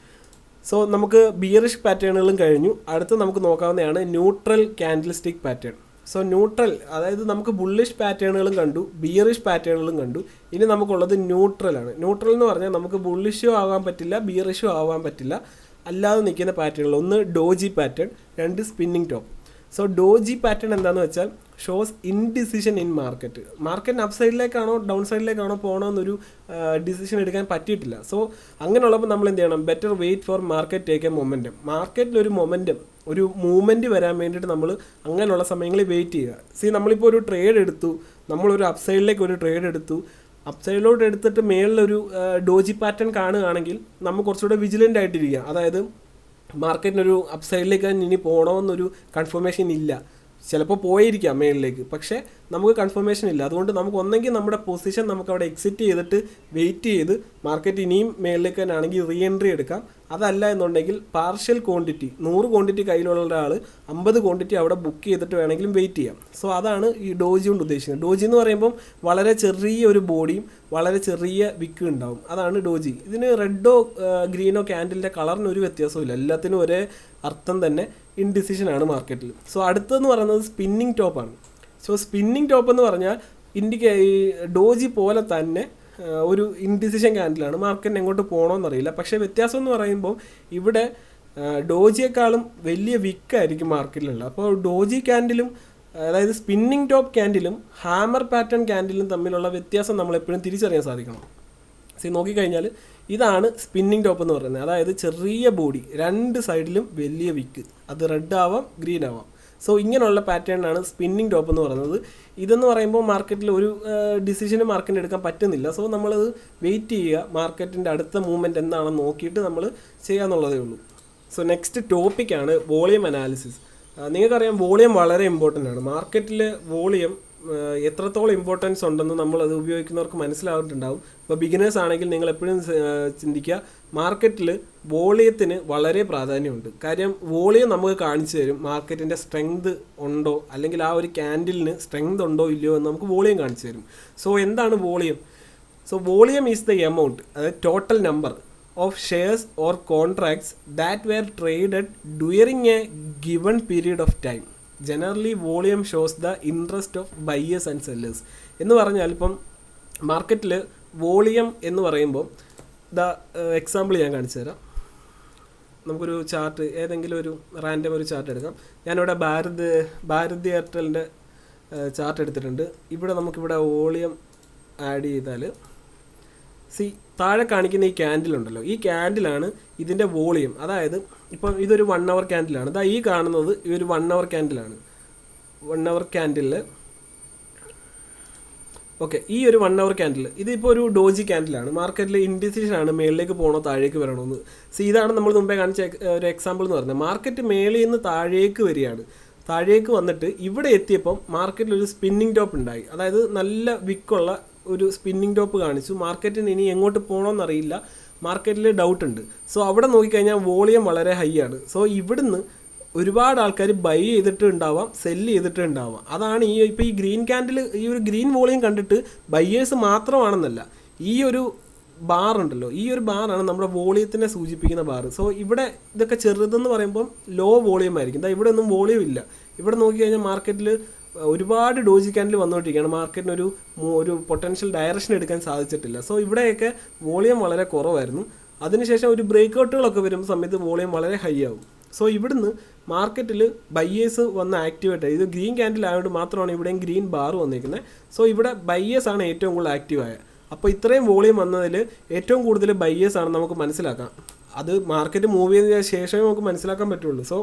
സോ നമുക്ക് ബിയറിഷ് പാറ്റേണുകളും കഴിഞ്ഞു. അടുത്ത് നമുക്ക് നോക്കാവുന്നതാണ് neutral candle stick pattern. So neutral, അതായത് നമുക്ക് ബുള്ളിഷ് പാറ്റേണുകളും കണ്ടു, ബിയറിഷ് പാറ്റേണുകളും കണ്ടു. ഇനി നമുക്കുള്ളത് ന്യൂട്രലാണ്. ന്യൂട്രൽ എന്ന് പറഞ്ഞാൽ നമുക്ക് ബുള്ളിഷും ആവാൻ പറ്റില്ല, ബിയറിഷും ആവാൻ പറ്റില്ല, അല്ലാതെ നിൽക്കുന്ന പാറ്റേണുകൾ. ഒന്ന് doji pattern, 2 spinning top. So doji pattern എന്താണെന്ന് വെച്ചാൽ ഷോസ് ഇൻഡിസിഷൻ ഇൻ മാർക്കറ്റിന് അപ്പ് സൈഡിലേക്കാണോ ഡൗൺ സൈഡിലേക്കാണോ പോകണമെന്നൊരു ഡിസിഷൻ എടുക്കാൻ പറ്റിയിട്ടില്ല. സോ അങ്ങനെയുള്ളപ്പോൾ നമ്മൾ എന്ത് ചെയ്യണം, better wait for market take a momentum. മാർക്കറ്റിലൊരു ഒരു മൂവ്മെൻറ്റ് വരാൻ വേണ്ടിയിട്ട് നമ്മൾ അങ്ങനെയുള്ള സമയങ്ങളിൽ വെയിറ്റ് ചെയ്യുക. നമ്മളിപ്പോൾ ഒരു ട്രേഡ് എടുത്തു, നമ്മളൊരു അപ്പ് സൈഡിലേക്ക് ഒരു ട്രേഡ് എടുത്തു, അപ്പ് സൈഡിലോട്ട് എടുത്തിട്ട് മേളിലൊരു ഡോജി പാറ്റേൺ കാണുകയാണെങ്കിൽ നമ്മൾ കുറച്ചുകൂടെ വിജിലൻ്റ് ആയിട്ടിരിക്കുക. അതായത് മാർക്കറ്റിനൊരു അപ്പ് സൈഡിലേക്ക് ഇനി പോകണമെന്നൊരു കൺഫർമേഷൻ ഇല്ല. ചിലപ്പോൾ പോയിരിക്കാം മേളിലേക്ക്, പക്ഷേ നമുക്ക് കൺഫർമേഷൻ ഇല്ല. അതുകൊണ്ട് നമുക്ക് ഒന്നെങ്കിൽ നമ്മുടെ പൊസിഷൻ നമുക്ക് അവിടെ എക്സിറ്റ് ചെയ്തിട്ട് വെയിറ്റ് ചെയ്ത് മാർക്കറ്റ് ഇനിയും മേളിലേക്ക് തന്നെ ആണെങ്കിൽ റീ എൻട്രി എടുക്കാം. അതല്ല എന്നുണ്ടെങ്കിൽ പാർഷ്യൽ ക്വാണ്ടിറ്റി, 100 ക്വാണ്ടിറ്റി കയ്യിലുള്ള ഒരാൾ 50 ക്വാണ്ടിറ്റി അവിടെ ബുക്ക് ചെയ്തിട്ട് വേണമെങ്കിലും വെയിറ്റ് ചെയ്യാം. സോ അതാണ് ഈ ഡോജി കൊണ്ട് ഉദ്ദേശിക്കുന്നത്. ഡോജി എന്ന് പറയുമ്പം വളരെ ചെറിയൊരു ബോഡിയും വളരെ ചെറിയ വിക്ക് ഉണ്ടാവും, അതാണ് ഡോജി. ഇതിന് റെഡോ ഗ്രീനോ ക്യാൻഡിലിൻ്റെ കളറിന് ഒരു വ്യത്യാസമില്ല, എല്ലാത്തിനും ഒരേ അർത്ഥം തന്നെ, ഇൻഡിസിഷനാണ് മാർക്കറ്റിൽ. സോ അടുത്തെന്ന് പറയുന്നത് സ്പിന്നിങ് ടോപ്പാണ്. സോ സ്പിന്നിങ് ടോപ്പ് എന്ന് പറഞ്ഞാൽ ഈ ഡോജി പോലെ തന്നെ ഒരു ഇൻഡിസിഷൻ ക്യാൻഡിലാണ്. മാർക്കറ്റിന് എങ്ങോട്ട് പോകണമെന്നറിയില്ല. പക്ഷേ വ്യത്യാസം എന്ന് പറയുമ്പോൾ ഇവിടെ ഡോജിയേക്കാളും വലിയ വിക്കായിരിക്കും മാർക്കറ്റിലുള്ളത്. അപ്പോൾ ഡോജി ക്യാൻഡിലും അതായത് സ്പിന്നിങ് ടോപ്പ് ക്യാൻഡിലും ഹാമർ പാറ്റേൺ ക്യാൻഡിലും തമ്മിലുള്ള വ്യത്യാസം നമ്മളെപ്പോഴും തിരിച്ചറിയാൻ സാധിക്കണം. നോക്കിക്കഴിഞ്ഞാൽ ഇതാണ് സ്പിന്നിങ് ടോപ്പ് എന്ന് പറയുന്നത്. അതായത് ചെറിയ ബോഡി, 2 സൈഡിലും വലിയ വിക്ക്, അത് റെഡ് ആവാം ഗ്രീൻ ആവാം. സോ ഇങ്ങനെയുള്ള പാറ്റേണാണ് സ്പിന്നിങ് ടോപ്പ് എന്ന് പറയുന്നത്. ഇതെന്ന് പറയുമ്പോൾ മാർക്കറ്റിൽ ഒരു ഡിസിഷന് മാർക്കറ്റിന് എടുക്കാൻ പറ്റുന്നില്ല. സോ നമ്മളത് വെയിറ്റ് ചെയ്യുക, മാർക്കറ്റിൻ്റെ അടുത്ത മൂവ്മെൻറ്റ് എന്താണെന്ന് നോക്കിയിട്ട് നമ്മൾ ചെയ്യാന്നുള്ളതേ ഉള്ളൂ. സോ നെക്സ്റ്റ് ടോപ്പിക്കാണ് വോളിയം അനാലിസിസ്. നിങ്ങൾക്കറിയാം വോളിയം വളരെ ഇമ്പോർട്ടൻ്റ് ആണ്. മാർക്കറ്റിൽ വോളിയം എത്രത്തോളം ഇമ്പോർട്ടൻസ് ഉണ്ടെന്ന് നമ്മളത് ഉപയോഗിക്കുന്നവർക്ക് മനസ്സിലായിട്ടുണ്ടാവും. ഇപ്പോൾ ബിഗിനേഴ്സ് ആണെങ്കിൽ നിങ്ങൾ എപ്പോഴും ചിന്തിക്കുക, മാർക്കറ്റിൽ വോളിയത്തിന് വളരെ പ്രാധാന്യമുണ്ട്. കാര്യം വോളിയം നമുക്ക് കാണിച്ചു തരും മാർക്കറ്റിൻ്റെ സ്ട്രെങ്ത് ഉണ്ടോ, അല്ലെങ്കിൽ ആ ഒരു ക്യാൻഡിലിന് സ്ട്രെങ്ത് ഉണ്ടോ ഇല്ലയോ എന്ന് നമുക്ക് വോളിയം കാണിച്ചു തരും. സോ എന്താണ് volume? So volume is the amount, അതായത് total number of shares or contracts that were traded during a given period of time. Generally volume shows the interest of buyers and sellers എന്ന് പറഞ്ഞാൽ, ഇപ്പം മാർക്കറ്റിൽ volume എന്ന് പറയുമ്പോൾ example ഞാൻ കാണിച്ചു തരാം. നമുക്കൊരു ചാർട്ട്, ഏതെങ്കിലും ഒരു റാൻഡം ഒരു ചാർട്ട് എടുക്കാം. ഞാനിവിടെ ഭാരതി എയർടെലിൻ്റെ ചാർട്ട് എടുത്തിട്ടുണ്ട്. ഇവിടെ നമുക്കിവിടെ വോളിയം ആഡ് ചെയ്താൽ താഴെ കാണിക്കുന്ന ഈ ക്യാൻഡിലുണ്ടല്ലോ, ഈ ക്യാൻഡിലാണ് ഇതിൻ്റെ വോളിയം. അതായത് ഇപ്പം ഇതൊരു 1 hour ക്യാൻഡിലാണ്. ഈ കാണുന്നത് ഈ ഒരു 1 hour ക്യാൻഡിലാണ്. 1 hour ക്യാൻഡിൽ ഓക്കെ, ഈ ഒരു 1 hour ക്യാൻഡിൽ ഇതിപ്പോൾ ഒരു ഡോജി ക്യാൻഡിലാണ്. മാർക്കറ്റിൽ ഇൻഡിസിഷനാണ് മേളിലേക്ക് പോകണോ താഴേക്ക് വരണമെന്ന്. ഇതാണ് നമ്മൾ മുമ്പേ കാണിച്ച ഒരു എക്സാമ്പിൾ എന്ന് പറഞ്ഞത്. മാർക്കറ്റ് മേളിൽ നിന്ന് താഴേക്ക് വരികയാണ്. താഴേക്ക് വന്നിട്ട് ഇവിടെ എത്തിയപ്പം മാർക്കറ്റിൽ ഒരു സ്പിന്നിങ് ടോപ്പ് ഉണ്ടായി. അതായത് നല്ല വിക്കുള്ള ഒരു സ്പിന്നിങ് ടോപ്പ് കാണിച്ചു. മാർക്കറ്റിന് ഇനി എങ്ങോട്ട് പോകണമെന്നറിയില്ല, മാർക്കറ്റിൽ ഡൗട്ട് ഉണ്ട്. സോ അവിടെ നോക്കിക്കഴിഞ്ഞാൽ വോളിയം വളരെ ഹൈ ആണ്. സോ ഇവിടുന്ന് ഒരുപാട് ആൾക്കാർ ബൈ ചെയ്തിട്ട് ഉണ്ടാവാം, സെല്ല് ചെയ്തിട്ട് ഉണ്ടാവാം. അതാണ് ഇപ്പോൾ ഈ ഗ്രീൻ ക്യാൻഡിൽ, ഈ ഒരു ഗ്രീൻ വോളിയം കണ്ടിട്ട് ബയ്യേഴ്സ് മാത്രമാണെന്നല്ല, ഈ ഒരു ബാർ ഉണ്ടല്ലോ, ഈ ഒരു ബാറാണ് നമ്മുടെ വോളിയത്തിനെ സൂചിപ്പിക്കുന്ന ബാർ. സോ ഇവിടെ ഇതൊക്കെ ചെറുതെന്ന് പറയുമ്പം ലോ വോളിയം ആയിരിക്കും. ഇവിടെ ഒന്നും വോളിയം ഇല്ല. ഇവിടെ നോക്കിക്കഴിഞ്ഞാൽ മാർക്കറ്റിൽ ഒരുപാട് ഡോജി ക്യാൻഡിൽ വന്നുകൊണ്ടിരിക്കുകയാണ്. മാർക്കറ്റിന് ഒരു പൊട്ടൻഷ്യൽ ഡയറക്ഷൻ എടുക്കാൻ സാധിച്ചിട്ടില്ല. സോ ഇവിടെയൊക്കെ വോളിയം വളരെ കുറവായിരുന്നു. അതിനുശേഷം ഒരു ബ്രേക്ക്ഔട്ടുകളൊക്കെ വരുമ്പോൾ സമയത്ത് വോളിയം വളരെ ഹൈ ആവും. സോ ഇവിടുന്ന് മാർക്കറ്റിൽ ബയ്യേഴ്സ് വന്ന് ആക്ടിവേറ്റ് ആയി. ഇത് ഗ്രീൻ ക്യാൻഡിൽ ആയതുകൊണ്ട് മാത്രമാണ് ഇവിടെയും ഗ്രീൻ ബാർ വന്നിരിക്കുന്നത്. സോ ഇവിടെ ബയ്യേഴ്സാണ് ഏറ്റവും കൂടുതൽ ആക്റ്റീവായ. അപ്പോൾ ഇത്രയും വോളിയം വന്നതിൽ ഏറ്റവും കൂടുതൽ ബയ്യേഴ്സാണ് നമുക്ക് മനസ്സിലാക്കാം. അത് മാർക്കറ്റ് മൂവ് ചെയ്തതിന് ശേഷമേ നമുക്ക് മനസ്സിലാക്കാൻ പറ്റുള്ളൂ. സോ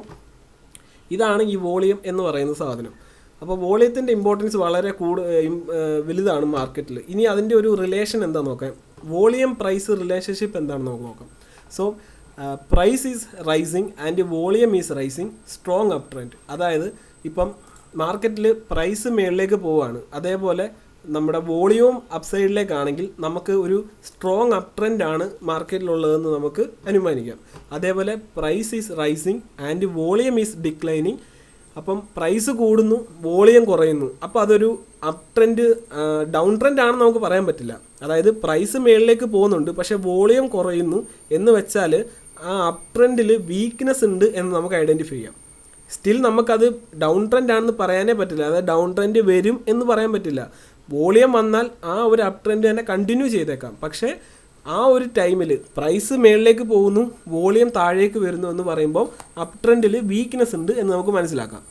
ഇതാണ് ഈ വോളിയം എന്ന് പറയുന്ന സാധനം. അപ്പോൾ വോളിയത്തിൻ്റെ ഇമ്പോർട്ടൻസ് വളരെ വലുതാണ് മാർക്കറ്റിൽ. ഇനി അതിൻ്റെ ഒരു റിലേഷൻ എന്താണെന്ന് നോക്കാം. വോളിയം പ്രൈസ് റിലേഷൻഷിപ്പ് എന്താണെന്ന് നമുക്ക് നോക്കാം. So price is rising and volume is rising, strong up trend. അതായത് ഇപ്പം മാർക്കറ്റിൽ പ്രൈസ് മേളിലേക്ക് പോവുകയാണ്, അതേപോലെ നമ്മുടെ വോളിയവും അപ്സൈഡിലേക്കാണെങ്കിൽ നമുക്ക് ഒരു സ്ട്രോങ് അപ്പ് ട്രെൻഡാണ് മാർക്കറ്റിലുള്ളതെന്ന് നമുക്ക് അനുമാനിക്കാം. അതേപോലെ price is rising and volume is declining. അപ്പം പ്രൈസ് കൂടുന്നു, വോളിയം കുറയുന്നു. അപ്പോൾ അതൊരു അപ്പ് ട്രെൻഡ് ഡൗൺ ട്രെൻഡ് ആണെന്ന് നമുക്ക് പറയാൻ പറ്റില്ല. അതായത് പ്രൈസ് മേളിലേക്ക് പോകുന്നുണ്ട് പക്ഷേ വോളിയം കുറയുന്നു എന്ന് വെച്ചാൽ ആ അപ്പ് ട്രെൻഡിൽ വീക്ക്നെസ് ഉണ്ട് എന്ന് നമുക്ക് ഐഡൻറ്റിഫൈ ചെയ്യാം. സ്റ്റിൽ നമുക്കത് ഡൗൺ ട്രെൻഡ് ആണെന്ന് പറയാനേ പറ്റില്ല. അതായത് ഡൗൺ ട്രെൻഡ് വരും എന്ന് പറയാൻ പറ്റില്ല. വോളിയം വന്നാൽ ആ ഒരു അപ്പ് ട്രെൻഡ് തന്നെ കണ്ടിന്യൂ ചെയ്തേക്കാം. പക്ഷേ ആ ഒരു ടൈമിൽ പ്രൈസ് മേളിലേക്ക് പോകുന്നു, വോളിയം താഴേക്ക് വരുന്നു എന്ന് പറയുമ്പോൾ അപ്പ് ട്രെൻഡിൽ വീക്ക്നെസ് ഉണ്ട് എന്ന് നമുക്ക് മനസ്സിലാക്കാം.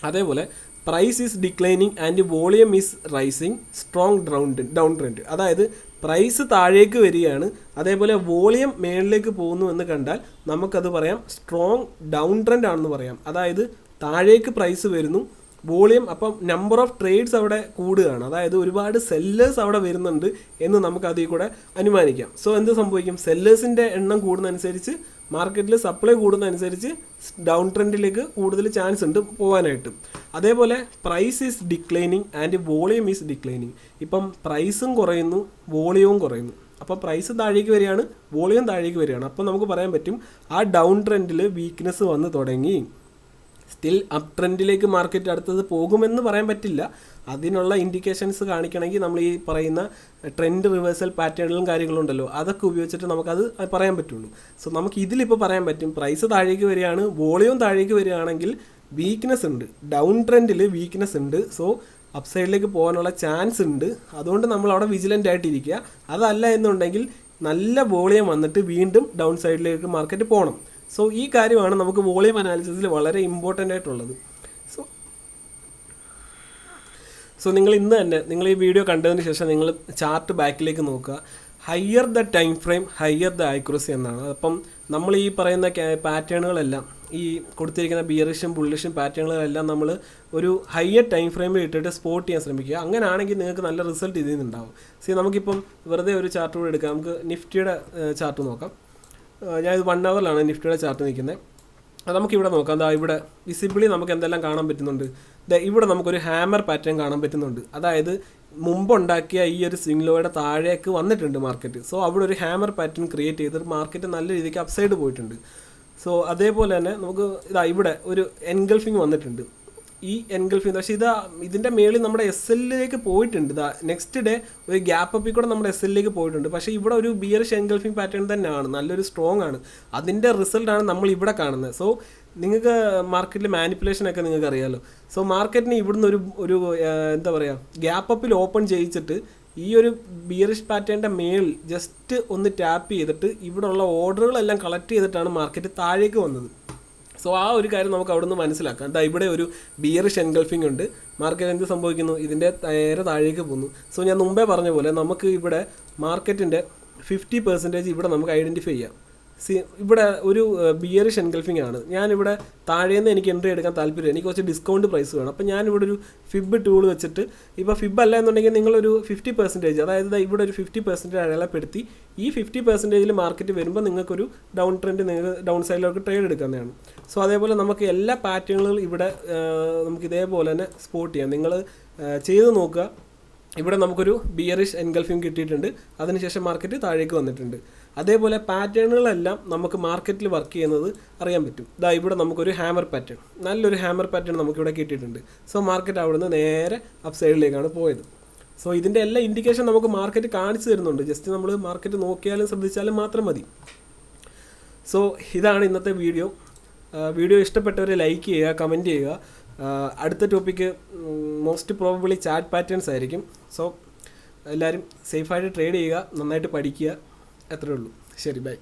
അതേപോലെ price is declining and volume is rising, strong down trend. അതായത് പ്രൈസ് താഴേക്ക് വരികയാണ്, അതേപോലെ വോളിയം മേളിലേക്ക് പോകുന്നു എന്ന് കണ്ടാൽ നമുക്കത് പറയാം സ്ട്രോങ് ഡൗൺ ട്രെൻഡ് ആണെന്ന് പറയാം. അതായത് താഴേക്ക് പ്രൈസ് വരുന്നു, വോളിയം, അപ്പം നമ്പർ ഓഫ് ട്രേഡ്സ് അവിടെ കൂടുകയാണ്. അതായത് ഒരുപാട് സെല്ലേഴ്സ് അവിടെ വരുന്നുണ്ട് എന്ന് നമുക്ക് അതിൽ കൂടെ അനുമാനിക്കാം. സോ എന്ത് സംഭവിക്കും? സെല്ലേഴ്സിൻ്റെ എണ്ണം കൂടുന്നതനുസരിച്ച് മാർക്കറ്റിൽ സപ്ലൈ കൂടുന്നതനുസരിച്ച് ഡൗൺ ട്രെൻഡിലേക്ക് കൂടുതൽ ചാൻസ് ഉണ്ട് പോകാനായിട്ട്. അതേപോലെ price is declining and volume is declining. ഇപ്പം പ്രൈസും കുറയുന്നു, വോളിയവും കുറയുന്നു. അപ്പോൾ പ്രൈസ് താഴേക്ക് വരികയാണ്, വോളിയം താഴേക്ക് വരികയാണ്. അപ്പോൾ നമുക്ക് പറയാൻ പറ്റും ആ ഡൗൺ ട്രെൻഡിൽ വീക്ക്നെസ് വന്ന് തുടങ്ങി. സ്റ്റിൽ അപ്പ് ട്രെൻഡിലേക്ക് മാർക്കറ്റ് അടുത്തത് പോകുമെന്ന് പറയാൻ പറ്റില്ല. അതിനുള്ള ഇൻഡിക്കേഷൻസ് കാണിക്കണമെങ്കിൽ നമ്മൾ ഈ പറയുന്ന ട്രെൻഡ് റിവേഴ്സൽ പാറ്റേണുകളും കാര്യങ്ങളും ഉണ്ടല്ലോ, അതൊക്കെ ഉപയോഗിച്ചിട്ട് നമുക്കത് പറയാൻ പറ്റുള്ളൂ. സോ നമുക്ക് ഇതിലിപ്പോൾ പറയാൻ പറ്റും പ്രൈസ് താഴേക്ക് വരികയാണ്, വോളിയം താഴേക്ക് വരികയാണെങ്കിൽ വീക്ക്നെസ് ഉണ്ട്, ഡൗൺ ട്രെൻഡിൽ വീക്ക്നെസ് ഉണ്ട്. സോ അപ്പ് സൈഡിലേക്ക് പോകാനുള്ള ചാൻസ് ഉണ്ട്. അതുകൊണ്ട് നമ്മൾ അവിടെ വിജിലൻ്റ് ആയിട്ടിരിക്കുക. അതല്ല എന്നുണ്ടെങ്കിൽ നല്ല വോളിയം വന്നിട്ട് വീണ്ടും ഡൗൺ സൈഡിലേക്ക് മാർക്കറ്റ് പോകണം. സോ ഈ കാര്യമാണ് നമുക്ക് വോളിയം അനാലിസിസിൽ വളരെ ഇമ്പോർട്ടൻ്റ് ആയിട്ടുള്ളത്. സോ നിങ്ങൾ ഇന്ന് തന്നെ നിങ്ങൾ ഈ വീഡിയോ കണ്ടതിന് ശേഷം നിങ്ങൾ ചാർട്ട് ബാക്കിലേക്ക് നോക്കുക. Higher the time frame higher the accuracy എന്നാണ്. അപ്പം നമ്മൾ ഈ പറയുന്ന പാറ്റേണുകളെല്ലാം, ഈ കൊടുത്തിരിക്കുന്ന ബിയറിഷും ബുള്ളിഷും പാറ്റേണുകളെല്ലാം നമ്മൾ ഒരു ഹയർ ടൈം ഫ്രെയിമിൽ ഇട്ടിട്ട് സ്പോട്ട് ചെയ്യാൻ ശ്രമിക്കുക. അങ്ങനെയാണെങ്കിൽ നിങ്ങൾക്ക് നല്ല റിസൾട്ട് ഇതിൽ നിന്നുണ്ടാവും. നമുക്കിപ്പം വെറുതെ ഒരു ചാർട്ട് കൂടെ എടുക്കാം. നമുക്ക് നിഫ്റ്റിയുടെ ചാർട്ട് നോക്കാം. ഞാനിത് 1 hourലാണ് നിഫ്റ്റിയുടെ ചാർട്ട് നിൽക്കുന്നത്. അത് നമുക്കിവിടെ നോക്കാം. എന്താ ഇവിടെ വിസിബിളി നമുക്ക് എന്തെല്ലാം കാണാൻ പറ്റുന്നുണ്ട്. ഇവിടെ നമുക്കൊരു ഹാമർ പാറ്റേൺ കാണാൻ പറ്റുന്നുണ്ട്. അതായത് മുമ്പുണ്ടാക്കിയ ഈ ഒരു സ്വിംഗ് ലോയുടെ താഴേക്ക് വന്നിട്ടുണ്ട് മാർക്കറ്റ്. സോ അവിടെ ഒരു ഹാമർ പാറ്റേൺ ക്രിയേറ്റ് ചെയ്തിട്ട് മാർക്കറ്റ് നല്ല രീതിക്ക് അപ്സൈഡ് പോയിട്ടുണ്ട്. സോ അതേപോലെ തന്നെ നമുക്ക് ഇവിടെ ഒരു എൻഗൾഫിങ് വന്നിട്ടുണ്ട്. ഈ എൻഗൾഫിങ് പക്ഷേ ഇതിൻ്റെ മേളിൽ നമ്മുടെ SLലേക്ക് പോയിട്ടുണ്ട്. നെക്സ്റ്റ് ഡേ ഒരു ഗ്യാപ്പ് അപ്പിൽ കൂടെ നമ്മുടെ SLലേക്ക് പോയിട്ടുണ്ട്. പക്ഷേ ഇവിടെ ഒരു ബിയറിഷ് എൻഗൾഫിങ് പാറ്റേൺ തന്നെയാണ്, നല്ലൊരു സ്ട്രോങ് ആണ്. അതിൻ്റെ റിസൾട്ടാണ് നമ്മൾ ഇവിടെ കാണുന്നത്. സോ നിങ്ങൾക്ക് മാർക്കറ്റിൽ മാനിപ്പുലേഷനൊക്കെ നിങ്ങൾക്ക് അറിയാമല്ലോ. സോ മാർക്കറ്റിന് ഇവിടുന്ന് ഒരു എന്താ പറയുക ഗ്യാപ്പ് അപ്പിൽ ഓപ്പൺ ചെയ്യിച്ചിട്ട് ഈ ഒരു ബിയറിഷ് പാറ്റേണിൻ്റെ മേളിൽ ജസ്റ്റ് ഒന്ന് ടാപ്പ് ചെയ്തിട്ട് ഇവിടെയുള്ള ഓർഡറുകളെല്ലാം കളക്ട് ചെയ്തിട്ടാണ് മാർക്കറ്റ് താഴേക്ക് വന്നത്. സോ ആ ഒരു കാര്യം നമുക്ക് അവിടെ നിന്ന് മനസ്സിലാക്കാം. എന്താ ഇവിടെ ഒരു ബിയറിഷ് എൻഗൾഫിംഗ് ഉണ്ട്, മാർക്കറ്റ് എന്ത് സംഭവിക്കുന്നു, ഇതിൻ്റെ നേരെ താഴേക്ക് പോകുന്നു. സോ ഞാൻ മുമ്പേ പറഞ്ഞ പോലെ നമുക്ക് ഇവിടെ മാർക്കറ്റിൻ്റെ 50% ഇവിടെ നമുക്ക് ഐഡൻറ്റിഫൈ ചെയ്യാം. ഇവിടെ ഒരു ബിയറിഷ് എൻഗൾഫിംഗ് ആണ്. ഞാനിവിടെ താഴേന്ന് എനിക്ക് എൻട്രി എടുക്കാൻ താല്പര്യം, എനിക്ക് കുറച്ച് ഡിസ്കൗണ്ട് പ്രൈസ് വേണം. അപ്പോൾ ഞാനിവിടെ ഒരു ഫിബ് ടൂൾ വെച്ചിട്ട്, ഇപ്പോൾ ഫിബ് അല്ല എന്നുണ്ടെങ്കിൽ നിങ്ങളൊരു 50%, അതായത് ഇവിടെ ഒരു 50% അടയാളപ്പെടുത്തി ഈ 50% മാർക്കറ്റ് വരുമ്പോൾ നിങ്ങൾക്കൊരു ഡൗൺ ട്രെൻഡ്, നിങ്ങൾക്ക് ഡൗൺ സൈഡിലേക്ക് ട്രേഡ് എടുക്കുന്നതാണ്. സോ അതേപോലെ നമുക്ക് എല്ലാ പാറ്റേണുകളും ഇവിടെ നമുക്ക് ഇതേപോലെ തന്നെ സ്പോട്ട് ചെയ്യാം. നിങ്ങൾ ചെയ്ത് നോക്കുക. ഇവിടെ നമുക്കൊരു ബിയറിഷ് എൻഗൾഫിംഗ് കിട്ടിയിട്ടുണ്ട്, അതിനുശേഷം മാർക്കറ്റ് താഴേക്ക് വന്നിട്ടുണ്ട്. അതേപോലെ പാറ്റേണുകളെല്ലാം നമുക്ക് മാർക്കറ്റിൽ വർക്ക് ചെയ്യുന്നത് അറിയാൻ പറ്റും. ഇവിടെ നമുക്കൊരു ഹാമർ പാറ്റേൺ, നല്ലൊരു ഹാമർ പാറ്റേൺ നമുക്കിവിടെ കിട്ടിയിട്ടുണ്ട്. സോ മാർക്കറ്റ് അവിടെ നിന്ന് നേരെ അപ്പ് സൈഡിലേക്കാണ് പോയത്. സോ ഇതിൻ്റെ എല്ലാ ഇൻഡിക്കേഷൻ നമുക്ക് മാർക്കറ്റ് കാണിച്ചു തരുന്നുണ്ട്. ജസ്റ്റ് നമ്മൾ മാർക്കറ്റ് നോക്കിയാലും ശ്രദ്ധിച്ചാലും മാത്രം മതി. സോ ഇതാണ് ഇന്നത്തെ വീഡിയോ. വീഡിയോ ഇഷ്ടപ്പെട്ടവരെ ലൈക്ക് ചെയ്യുക, കമൻറ്റ് ചെയ്യുക. അടുത്ത topic most probably chart patterns ആയിരിക്കും. സോ എല്ലാവരും സേഫായിട്ട് ട്രേഡ് ചെയ്യുക, നന്നായിട്ട് പഠിക്കുക. അത്രേ ഉള്ളൂ. ശരി, ബൈ.